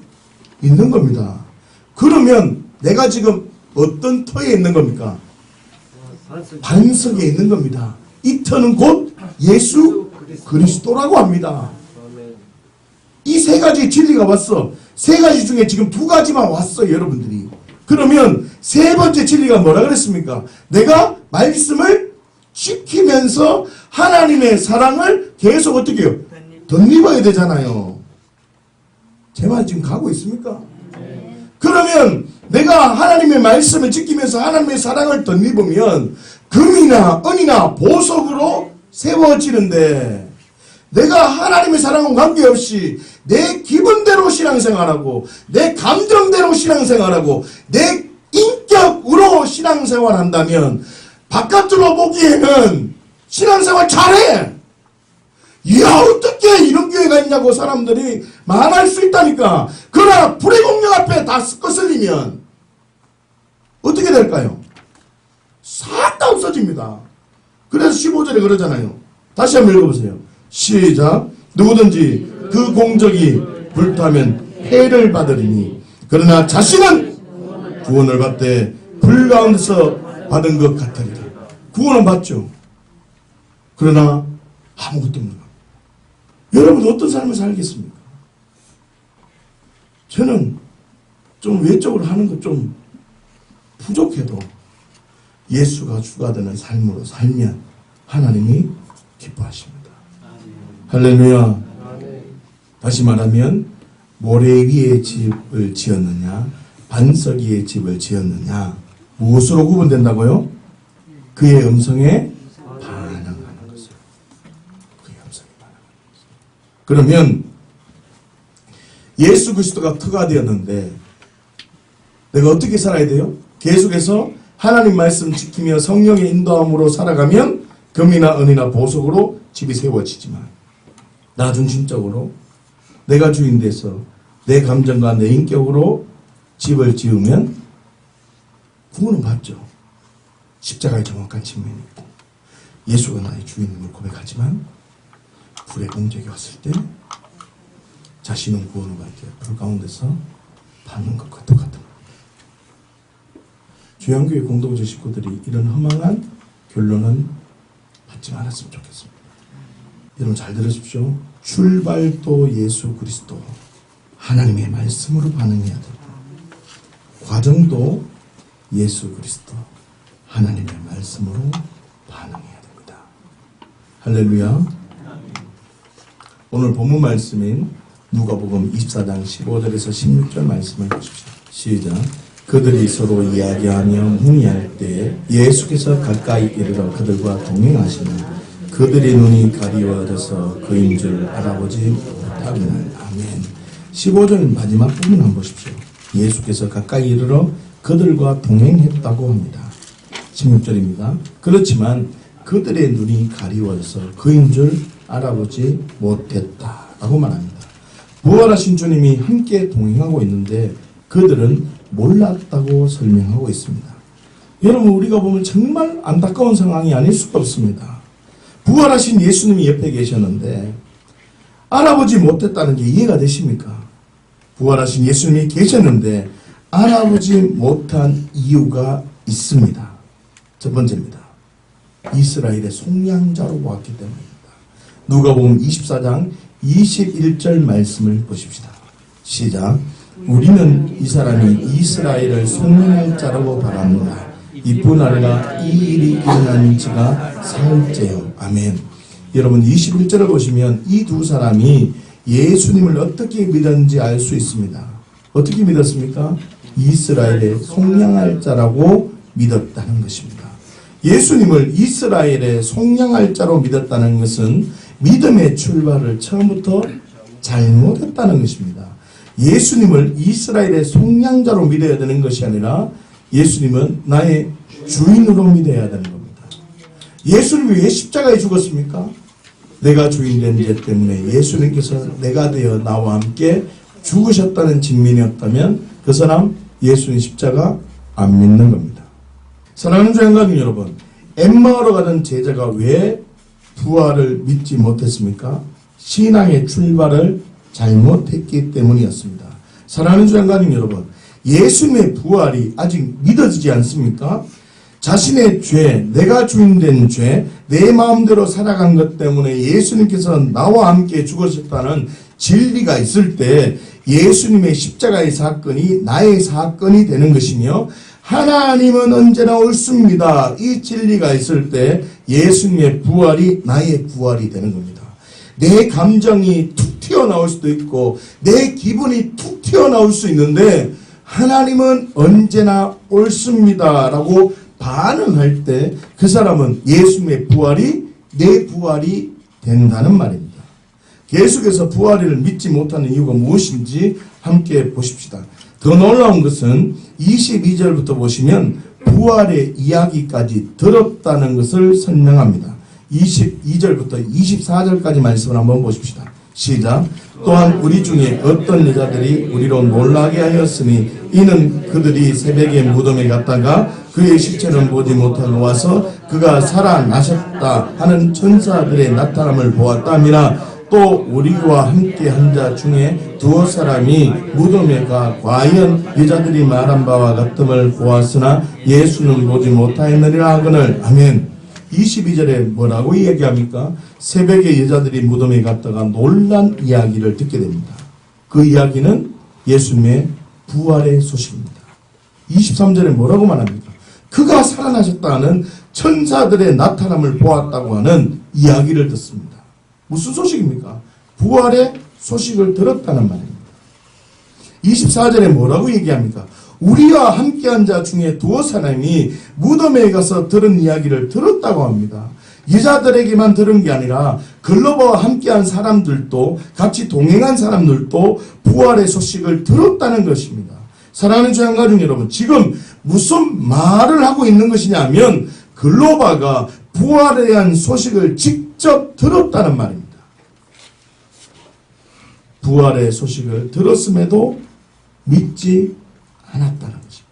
있는 겁니다. 그러면 내가 지금 어떤 터에 있는 겁니까? 반석에 있는 겁니다. 이 터는 곧 예수 그리스도라고 합니다. 이 세 가지 진리가 왔어. 세 가지 중에 지금 두 가지만 왔어요, 여러분들이. 그러면 세 번째 진리가 뭐라 그랬습니까? 내가 말씀을 지키면서 하나님의 사랑을 계속 어떻게 해요? 덧입어야 되잖아요. 제 말 지금 가고 있습니까? 그러면 내가 하나님의 말씀을 지키면서 하나님의 사랑을 덧입으면 금이나 은이나 보석으로 세워지는데, 내가 하나님의 사랑과 관계없이 내 기분대로 신앙생활하고 내 감정대로 신앙생활하고 내 인격으로 신앙생활한다면 바깥으로 보기에는 신앙생활 잘해. 이야, 어떻게 이런 교회가 있냐고 사람들이 말할 수 있다니까. 그러나 불의 공력 앞에 다 거슬리면 어떻게 될까요? 싹 다 없어집니다. 그래서 15절에 그러잖아요. 다시 한번 읽어보세요. 시작. 누구든지 그 공적이 불타면 해를 받으리니 그러나 자신은 구원을 받되 불 가운데서 받은 것 같으리라. 구원은 받죠. 그러나 아무것도 없는 겁니다. 여러분 어떤 삶을 살겠습니까? 저는 좀 외적으로 하는 것 좀 부족해도 예수가 주가 되는 삶으로 살면 하나님이 기뻐하십니다. 할렐루야. 다시 말하면 모래 위에 집을 지었느냐 반석 위에 집을 지었느냐 무엇으로 구분된다고요? 그의 음성에 반응하는 것을. 그의 음성에 반응하는 것을. 그러면 예수 그리스도가 터가 되었는데 내가 어떻게 살아야 돼요? 계속해서 하나님 말씀 지키며 성령의 인도함으로 살아가면 금이나 은이나 보석으로 집이 세워지지만 나 중심적으로 내가 주인 돼서 내 감정과 내 인격으로 집을 지으면 구원은 받죠. 십자가의 정확한 측면이 있고 예수가 나의 주인임을 고백하지만 불의 공적이 왔을 때 자신은 구원을 받게 불 가운데서 받는 것과 똑같은 겁니다. 주영교회 공동체 식구들이 이런 허망한 결론은 받지 않았으면 좋겠습니다. 여러분 잘 들으십시오. 출발도 예수 그리스도 하나님의 말씀으로 반응해야 되고 과정도 예수 그리스도 하나님의 말씀으로 반응해야 됩니다. 할렐루야. 오늘 본문 말씀인 누가복음 24장 15절에서 16절 말씀을 보십시오. 시작. 그들이 서로 이야기하며 문의할 때 예수께서 가까이 이르러 그들과 동행하시며 그들의 눈이 가리워져서 그인 줄 알아보지 못하면 아멘. 15절 마지막 부분 한번 보십시오. 예수께서 가까이 이르러 그들과 동행했다고 합니다. 16절입니다. 그렇지만 그들의 눈이 가리워져서 그인 줄 알아보지 못했다라고 말합니다. 부활하신 주님이 함께 동행하고 있는데 그들은 몰랐다고 설명하고 있습니다. 여러분 우리가 보면 정말 안타까운 상황이 아닐 수가 없습니다. 부활하신 예수님이 옆에 계셨는데 알아보지 못했다는 게 이해가 되십니까? 부활하신 예수님이 계셨는데 알아보지 못한 이유가 있습니다. 첫 번째입니다. 이스라엘의 속량자로 보았기 때문입니다. 누가복음 24장 21절 말씀을 보십시다. 시작. 우리는 이 사람이 이스라엘을 속량할 자라고 바랍니다. 이뿐 아니라 이 일이 일어난 지가 사흘째요. 아멘. 여러분 21절을 보시면 이 두 사람이 예수님을 어떻게 믿었는지 알 수 있습니다. 어떻게 믿었습니까? 이스라엘의 속량할 자라고 믿었다는 것입니다. 예수님을 이스라엘의 속량할 자로 믿었다는 것은 믿음의 출발을 처음부터 잘못했다는 것입니다. 예수님을 이스라엘의 속량자로 믿어야 되는 것이 아니라 예수님은 나의 주인으로 믿어야 되는 겁니다. 예수님이 왜 십자가에 죽었습니까? 내가 주인 된 죄 때문에 예수님께서 내가 되어 나와 함께 죽으셨다는 증명이었다면 그 사람 예수님 십자가 안 믿는 겁니다. 사랑하는 주양가님 여러분, 엠마오로 가던 제자가 왜 부활을 믿지 못했습니까? 신앙의 출발을 잘못했기 때문이었습니다. 사랑하는 주양가님 여러분, 예수님의 부활이 아직 믿어지지 않습니까? 자신의 죄, 내가 주인 된 죄, 내 마음대로 살아간 것 때문에 예수님께서 나와 함께 죽으셨다는 진리가 있을 때 예수님의 십자가의 사건이 나의 사건이 되는 것이며 하나님은 언제나 옳습니다. 이 진리가 있을 때 예수님의 부활이 나의 부활이 되는 겁니다. 내 감정이 툭 튀어나올 수도 있고 내 기분이 툭 튀어나올 수 있는데 하나님은 언제나 옳습니다 라고 반응할 때 그 사람은 예수님의 부활이 내 부활이 된다는 말입니다. 계속해서 부활을 믿지 못하는 이유가 무엇인지 함께 보십시다. 더 놀라운 것은 22절부터 보시면 부활의 이야기까지 들었다는 것을 설명합니다. 22절부터 24절까지 말씀을 한번 보십시다. 시작. 또한 우리 중에 어떤 여자들이 우리로 놀라게 하였으니 이는 그들이 새벽에 무덤에 갔다가 그의 시체를 보지 못하고 와서 그가 살아나셨다 하는 천사들의 나타남을 보았다미나 또 우리와 함께 한 자 중에 두어 사람이 무덤에 가 과연 여자들이 말한 바와 같음을 보았으나 예수는 보지 못하였느니라 하거늘. 아멘. 22절에 뭐라고 이야기합니까? 새벽에 여자들이 무덤에 갔다가 놀란 이야기를 듣게 됩니다. 그 이야기는 예수님의 부활의 소식입니다. 23절에 뭐라고 말합니까? 그가 살아나셨다는 천사들의 나타남을 보았다고 하는 이야기를 듣습니다. 무슨 소식입니까? 부활의 소식을 들었다는 말입니다. 24절에 뭐라고 얘기합니까? 우리와 함께한 자 중에 두어 사람이 무덤에 가서 들은 이야기를 들었다고 합니다. 여자들에게만 들은 게 아니라 글로버와 함께한 사람들도 같이 동행한 사람들도 부활의 소식을 들었다는 것입니다. 사랑하는 주양 가족 여러분, 지금 무슨 말을 하고 있는 것이냐면 글로바가 부활에 대한 소식을 직접 들었다는 말입니다. 부활의 소식을 들었음에도 믿지 않았다는 것입니다.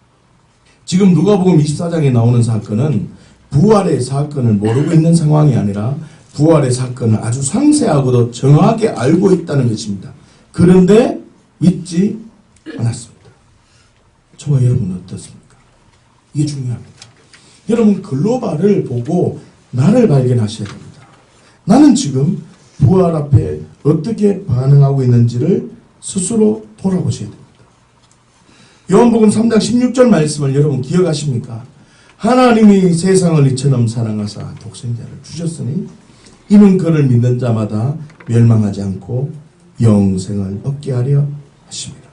지금 누가복음 24장에 나오는 사건은 부활의 사건을 모르고 있는 상황이 아니라 부활의 사건을 아주 상세하고도 정확하게 알고 있다는 것입니다. 그런데 믿지 않았습니다. 저와 여러분은 어떻습니까? 이게 중요합니다. 여러분 글로벌을 보고 나를 발견하셔야 됩니다. 나는 지금 부활 앞에 어떻게 반응하고 있는지를 스스로 돌아보셔야 됩니다. 요한복음 3장 16절 말씀을 여러분 기억하십니까? 하나님이 세상을 이처럼 사랑하사 독생자를 주셨으니 이는 그를 믿는 자마다 멸망하지 않고 영생을 얻게 하려 하십니다.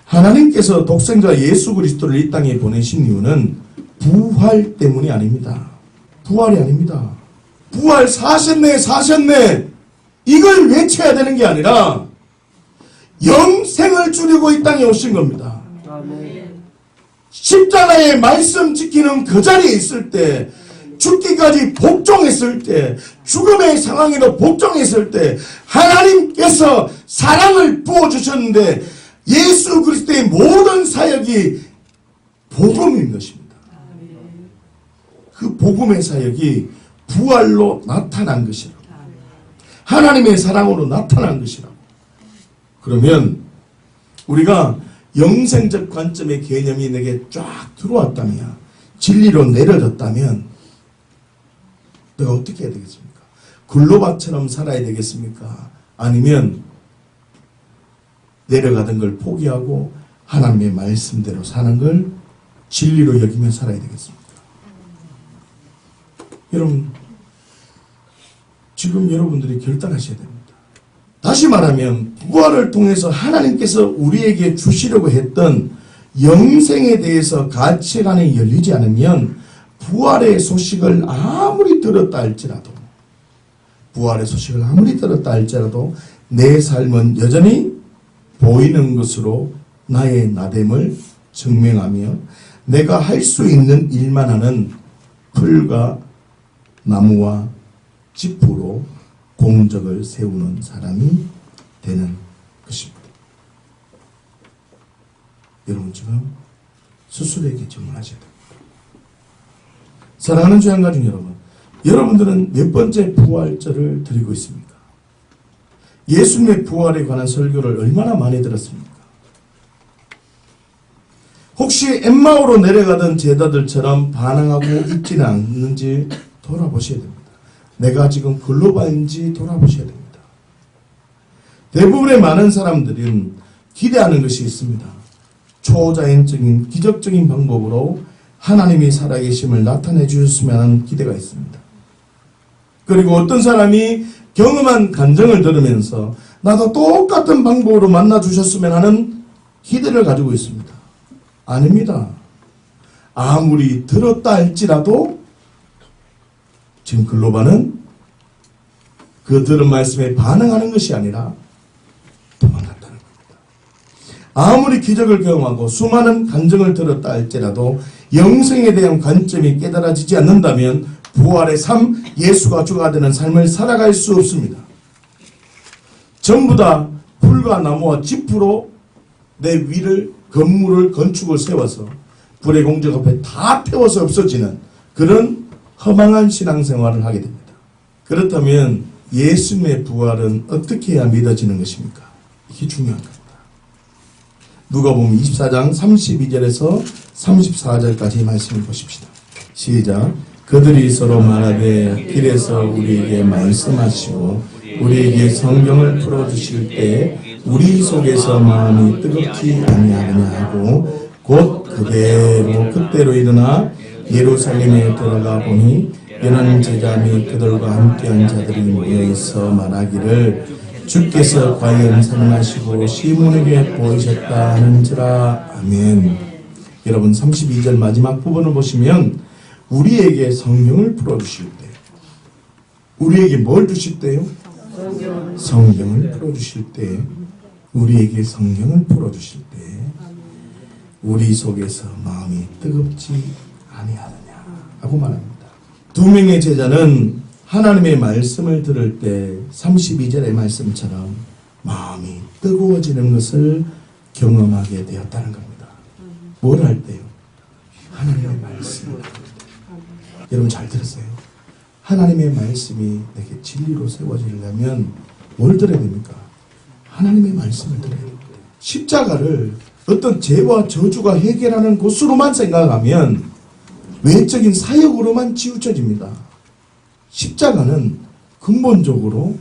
하나님께서 독생자 예수 그리스도를 이 땅에 보내신 이유는 부활 때문이 아닙니다. 부활이 아닙니다. 부활 사셨네 사셨네 이걸 외쳐야 되는 게 아니라 영생을 주려고 이 땅에 오신 겁니다. 십자가의 말씀 지키는 그 자리에 있을 때, 죽기까지 복종했을 때, 죽음의 상황에도 복종했을 때 하나님께서 사랑을 부어주셨는데 예수 그리스도의 모든 사역이 복음인 것입니다. 그 복음의 사역이 부활로 나타난 것이라고, 하나님의 사랑으로 나타난 것이라고. 그러면 우리가 영생적 관점의 개념이 내게 쫙 들어왔다면, 진리로 내려졌다면 내가 어떻게 해야 되겠습니까? 글로바처럼 살아야 되겠습니까? 아니면 내려가던 걸 포기하고 하나님의 말씀대로 사는 걸 진리로 여기며 살아야 되겠습니까? 여러분, 지금 여러분들이 결단하셔야 됩니다. 다시 말하면 부활을 통해서 하나님께서 우리에게 주시려고 했던 영생에 대해서 가치관이 열리지 않으면 부활의 소식을 아무리 들었다 할지라도, 부활의 소식을 아무리 들었다 할지라도 내 삶은 여전히 보이는 것으로 나의 나됨을 증명하며 내가 할 수 있는 일만 하는 풀과 나무와 지푸로 공적을 세우는 사람이 되는 것입니다. 여러분 지금 스스로에게 질문하셔야 됩니다. 사랑하는 주양 가족 여러분, 여러분들은 몇 번째 부활절을 드리고 있습니까? 예수님의 부활에 관한 설교를 얼마나 많이 들었습니까? 혹시 엠마오로 내려가던 제자들처럼 반응하고 있지는 않는지 돌아보셔야 됩니다. 내가 지금 글로바인지 돌아보셔야 됩니다. 대부분의 많은 사람들은 기대하는 것이 있습니다. 초자연적인 기적적인 방법으로 하나님이 살아계심을 나타내 주셨으면 하는 기대가 있습니다. 그리고 어떤 사람이 경험한 간증을 들으면서 나도 똑같은 방법으로 만나 주셨으면 하는 기대를 가지고 있습니다. 아닙니다. 아무리 들었다 할지라도 지금 글로바는 그 들은 말씀에 반응하는 것이 아니라 도망갔다는 겁니다. 아무리 기적을 경험하고 수많은 간증을 들었다 할지라도 영생에 대한 관점이 깨달아지지 않는다면 부활의 삶, 예수가 주가 되는 삶을 살아갈 수 없습니다. 전부 다 풀과 나무와 짚으로 내 위를 건물을 건축을 세워서 불의 공적 앞에 다 태워서 없어지는 그런 허망한 신앙생활을 하게 됩니다. 그렇다면 예수님의 부활은 어떻게 해야 믿어지는 것입니까? 이게 중요한 겁니다. 누가복음 24장 32절에서 34절까지 말씀을 보십시다. 시작. 그들이 서로 말하되 길에서 우리에게 말씀하시고 우리에게 성경을 풀어주실 때 우리 속에서 마음이 뜨겁지 아니하느냐 하고 곧 그때로 일어나 예루살렘에 들어가 보니 연한 제자 및 그들과 함께한 자들이 모여있어 말하기를 주께서 과연 살아나시고 시몬에게 보이셨다 하는지라. 아멘. 여러분 32절 마지막 부분을 보시면 우리에게 성경을 풀어주실 때 우리에게 뭘 주실 때요? 성경을 풀어주실 때 우리에게 성경을 풀어주실 때 우리 속에서 마음이 뜨겁지 아니하느냐 하고 말합니다. 두 명의 제자는 하나님의 말씀을 들을 때 32절의 말씀처럼 마음이 뜨거워지는 것을 경험하게 되었다는 겁니다. 뭘 할 때요? 하나님의 말씀을 할 때. 여러분 잘 들으세요. 하나님의 말씀이 내게 진리로 세워지려면 뭘 들어야 됩니까? 하나님의 말씀을 들어야 됩니다. 십자가를 어떤 죄와 저주가 해결하는 곳으로만 생각하면 외적인 사역으로만 치우쳐집니다. 십자가는 근본적으로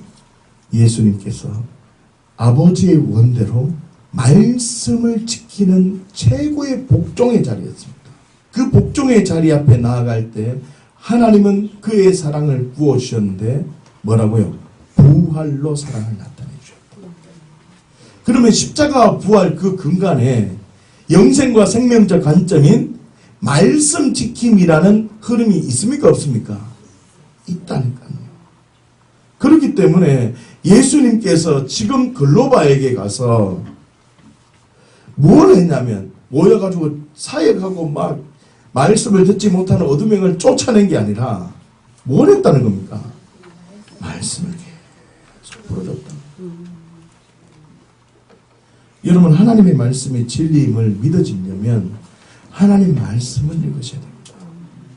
예수님께서 아버지의 원대로 말씀을 지키는 최고의 복종의 자리였습니다. 그 복종의 자리 앞에 나아갈 때 하나님은 그의 사랑을 부어주셨는데 뭐라고요? 부활로 사랑을 나타내 주셨다. 그러면 십자가와 부활 그 근간에 영생과 생명적 관점인 말씀 지킴이라는 흐름이 있습니까? 없습니까? 있다니까요. 그렇기 때문에 예수님께서 지금 글로바에게 가서 뭘 했냐면 모여가지고 사역하고 막 말씀을 듣지 못하는 어두명을 쫓아낸 게 아니라 뭘 했다는 겁니까? 말씀을 계속 풀어줬다. 여러분 하나님의 말씀이 진리임을 믿어지려면 하나님 말씀을 읽으셔야 됩니다.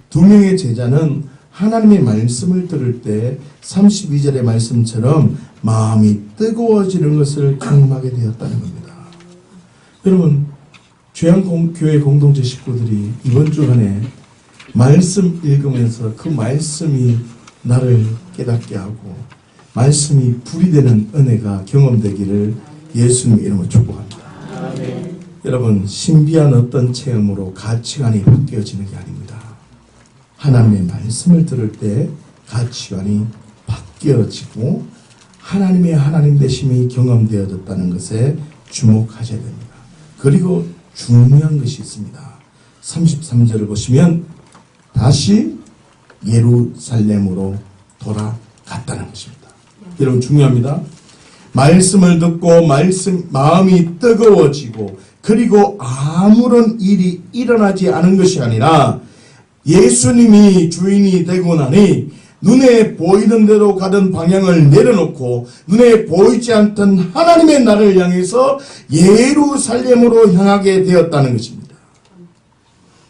두 명의 제자는 하나님의 말씀을 들을 때 32절의 말씀처럼 마음이 뜨거워지는 것을 경험하게 되었다는 겁니다. 여러분 죄양교회 공동체 식구들이 이번 주간에 말씀 읽으면서 그 말씀이 나를 깨닫게 하고 말씀이 불이 되는 은혜가 경험되기를 예수님 이름으로 축복합니다. 아멘. 여러분 신비한 어떤 체험으로 가치관이 바뀌어지는 게 아닙니다. 하나님의 말씀을 들을 때 가치관이 바뀌어지고 하나님의 하나님 되심이 경험되어졌다는 것에 주목하셔야 됩니다. 그리고 중요한 것이 있습니다. 33절을 보시면 다시 예루살렘으로 돌아갔다는 것입니다. 여러분 중요합니다. 말씀을 듣고 마음이 뜨거워지고 그리고 아무런 일이 일어나지 않은 것이 아니라 예수님이 주인이 되고 나니 눈에 보이는 대로 가던 방향을 내려놓고 눈에 보이지 않던 하나님의 나라를 향해서 예루살렘으로 향하게 되었다는 것입니다.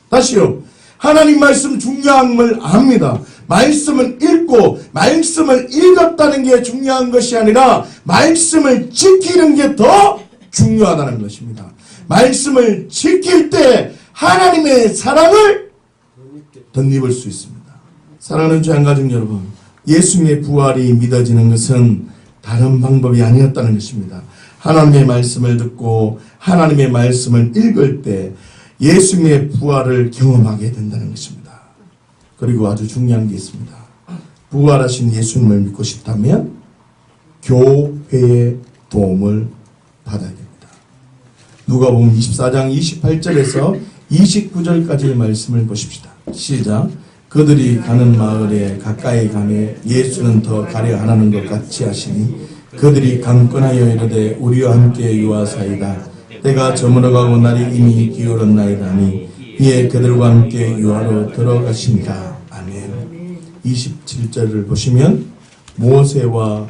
다시요. 하나님 말씀 중요한 걸 압니다. 말씀을 읽고 말씀을 읽었다는 게 중요한 것이 아니라 말씀을 지키는 게 더 중요하다는 것입니다. 말씀을 지킬 때 하나님의 사랑을 덧입을 수 있습니다. 사랑하는 주양가족 여러분, 예수님의 부활이 믿어지는 것은 다른 방법이 아니었다는 것입니다. 하나님의 말씀을 듣고 하나님의 말씀을 읽을 때 예수님의 부활을 경험하게 된다는 것입니다. 그리고 아주 중요한 게 있습니다. 부활하신 예수님을 믿고 싶다면 교회의 도움을 받아야 됩니다. 누가복음 24장 28절에서 29절까지의 말씀을 보십시다. 시작. 그들이 가는 마을에 가까이 가매 예수는 더 가려 하라는 것 같이 하시니 그들이 강권하여 이르되 우리와 함께 유하사이다. 때가 저물어가고 날이 이미 기울었나이다니 이에 그들과 함께 유하로 들어가십니다. 아멘. 27절을 보시면 모세와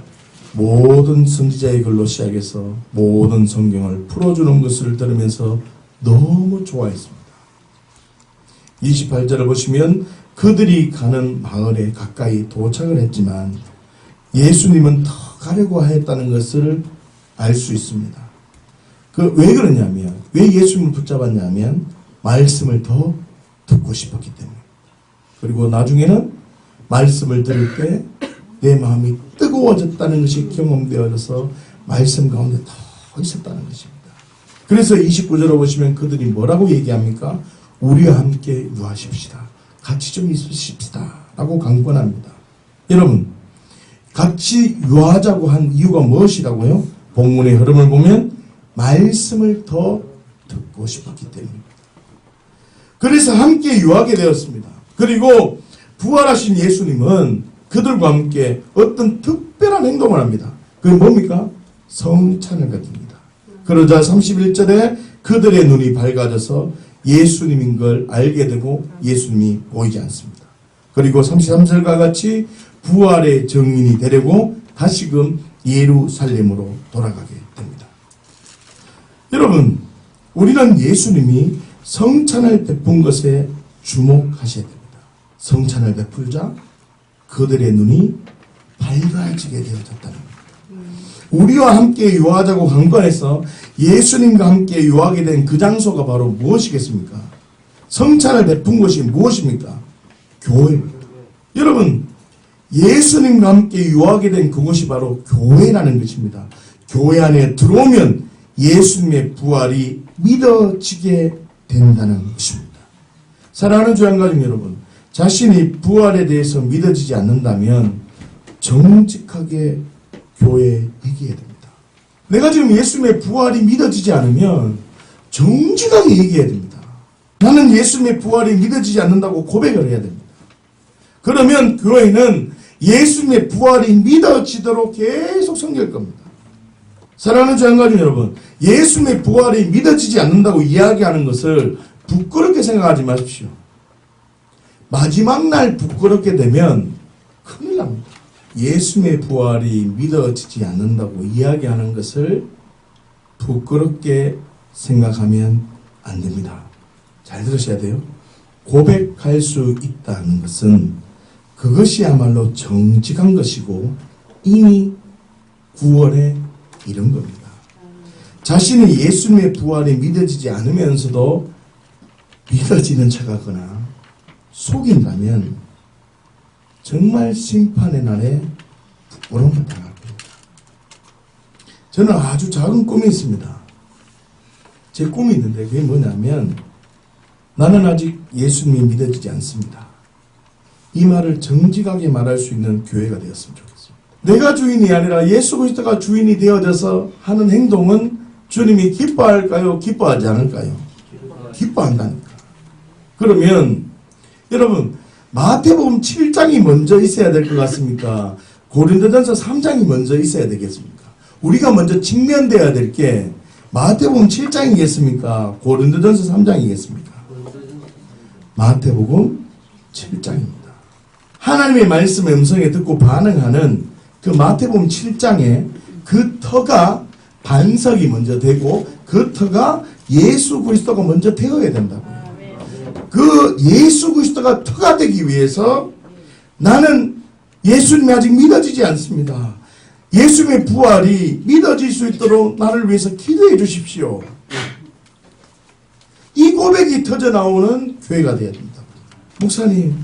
모든 선지자의 글로 시작해서 모든 성경을 풀어주는 것을 들으면서 너무 좋아했습니다. 28절을 보시면 그들이 가는 마을에 가까이 도착을 했지만 예수님은 더 가려고 하였다는 것을 알 수 있습니다. 왜 그러냐면, 왜 예수님을 붙잡았냐면 말씀을 더 듣고 싶었기 때문에. 그리고 나중에는 말씀을 들을 때 내 마음이 뜨거워졌다는 것이 경험되어져서 말씀 가운데 더 있었다는 것입니다. 그래서 29절을 보시면 그들이 뭐라고 얘기합니까? 우리와 함께 유하십시다. 같이 좀 있으십시다. 라고 강권합니다. 여러분, 같이 유하자고 한 이유가 무엇이라고요? 본문의 흐름을 보면 말씀을 더 듣고 싶었기 때문입니다. 그래서 함께 유하게 되었습니다. 그리고 부활하신 예수님은 그들과 함께 어떤 특별한 행동을 합니다. 그게 뭡니까? 성찬을 가집니다. 그러자 31절에 그들의 눈이 밝아져서 예수님인 걸 알게 되고 예수님이 보이지 않습니다. 그리고 33절과 같이 부활의 증인이 되려고 다시금 예루살렘으로 돌아가게 됩니다. 여러분, 우리는 예수님이 성찬을 베푼 것에 주목하셔야 됩니다. 성찬을 베풀자 그들의 눈이 밝아지게 되어졌다는 겁니다. 우리와 함께 유하자고 강권해서 예수님과 함께 유하게 된 그 장소가 바로 무엇이겠습니까? 성찬을 베푼 것이 무엇입니까? 교회입니다. 여러분, 예수님과 함께 유하게 된 그곳이 바로 교회라는 것입니다. 교회 안에 들어오면 예수님의 부활이 믿어지게 된다는 것입니다. 사랑하는 주양가족 여러분, 자신이 부활에 대해서 믿어지지 않는다면 정직하게 교회에 얘기해야 됩니다. 내가 지금 예수님의 부활이 믿어지지 않으면 정직하게 얘기해야 됩니다. 나는 예수님의 부활이 믿어지지 않는다고 고백을 해야 됩니다. 그러면 교회는 예수님의 부활이 믿어지도록 계속 섬길 겁니다. 사랑하는 주양가족 여러분, 예수님의 부활이 믿어지지 않는다고 이야기하는 것을 부끄럽게 생각하지 마십시오. 마지막 날 부끄럽게 되면 큰일 납니다. 예수님의 부활이 믿어지지 않는다고 이야기하는 것을 부끄럽게 생각하면 안 됩니다. 잘 들으셔야 돼요. 고백할 수 있다는 것은 그것이야말로 정직한 것이고 이미 구원에 이른 겁니다. 자신이 예수님의 부활이 믿어지지 않으면서도 믿어지는 척하거나 속인다면 정말 심판의 날에 부끄러움을 당할 겁니다. 저는 아주 작은 꿈이 있습니다. 제 꿈이 있는데 그게 뭐냐면 나는 아직 예수님이 믿어지지 않습니다. 이 말을 정직하게 말할 수 있는 교회가 되었으면 좋겠습니다. 내가 주인이 아니라 예수 그리스도가 주인이 되어져서 하는 행동은 주님이 기뻐할까요? 기뻐하지 않을까요? 기뻐한다니까. 그러면 여러분, 마태복음 7장이 먼저 있어야 될 것 같습니까? 고린도전서 3장이 먼저 있어야 되겠습니까? 우리가 먼저 직면돼야 될 게 마태복음 7장이겠습니까? 고린도전서 3장이겠습니까? 마태복음 7장입니다. 하나님의 말씀의 음성에 듣고 반응하는 그 마태복음 7장에 그 터가 반석이 먼저 되고 그 터가 예수 그리스도가 먼저 되어야 된다고요. 그 예수 그리스도가 터가 되기 위해서 나는 예수님이 아직 믿어지지 않습니다. 예수님의 부활이 믿어질 수 있도록 나를 위해서 기도해 주십시오. 이 고백이 터져 나오는 교회가 되어야 됩니다. 목사님,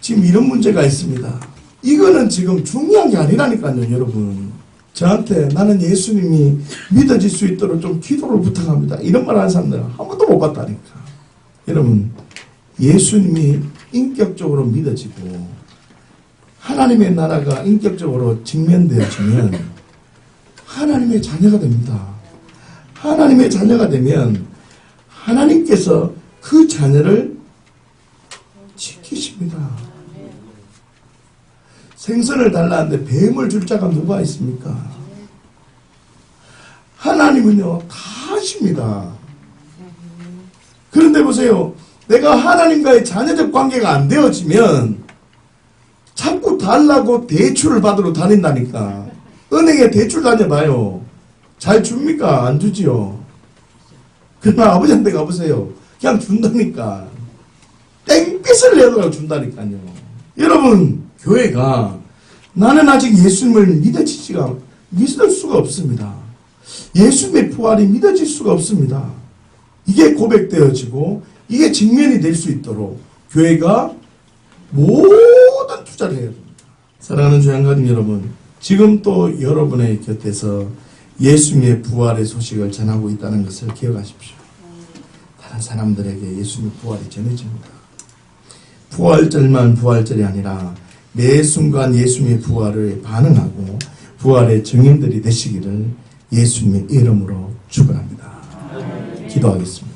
지금 이런 문제가 있습니다. 이거는 지금 중요한 게 아니라니까요, 여러분. 저한테 나는 예수님이 믿어질 수 있도록 좀 기도를 부탁합니다. 이런 말 하는 사람들은 한 번도 못 봤다니까. 여러분, 예수님이 인격적으로 믿어지고 하나님의 나라가 인격적으로 직면되어지면 하나님의 자녀가 됩니다. 하나님의 자녀가 되면 하나님께서 그 자녀를 지키십니다. 생선을 달라는데 뱀을 줄 자가 누가 있습니까? 하나님은요 다 하십니다. 그런데 보세요. 내가 하나님과의 자녀적 관계가 안 되어지면 자꾸 달라고 대출을 받으러 다닌다니까. 은행에 대출 다녀봐요. 잘 줍니까? 안 주지요. 그러나 아버지한테 가보세요. 그냥 준다니까. 땡빛을 내더라도 준다니까요. 여러분, 교회가 나는 아직 예수님을 믿을 수가 없습니다. 예수님의 부활이 믿어질 수가 없습니다. 이게 고백되어지고 이게 직면이 될 수 있도록 교회가 모든 투자를 해야 됩니다. 사랑하는 주양가님 여러분, 지금 또 여러분의 곁에서 예수님의 부활의 소식을 전하고 있다는 것을 기억하십시오. 다른 사람들에게 예수님의 부활이 전해집니다. 부활절만 부활절이 아니라 매 순간 예수님의 부활을 반응하고 부활의 증인들이 되시기를 예수님의 이름으로 축원합니다. 기도하겠습니다.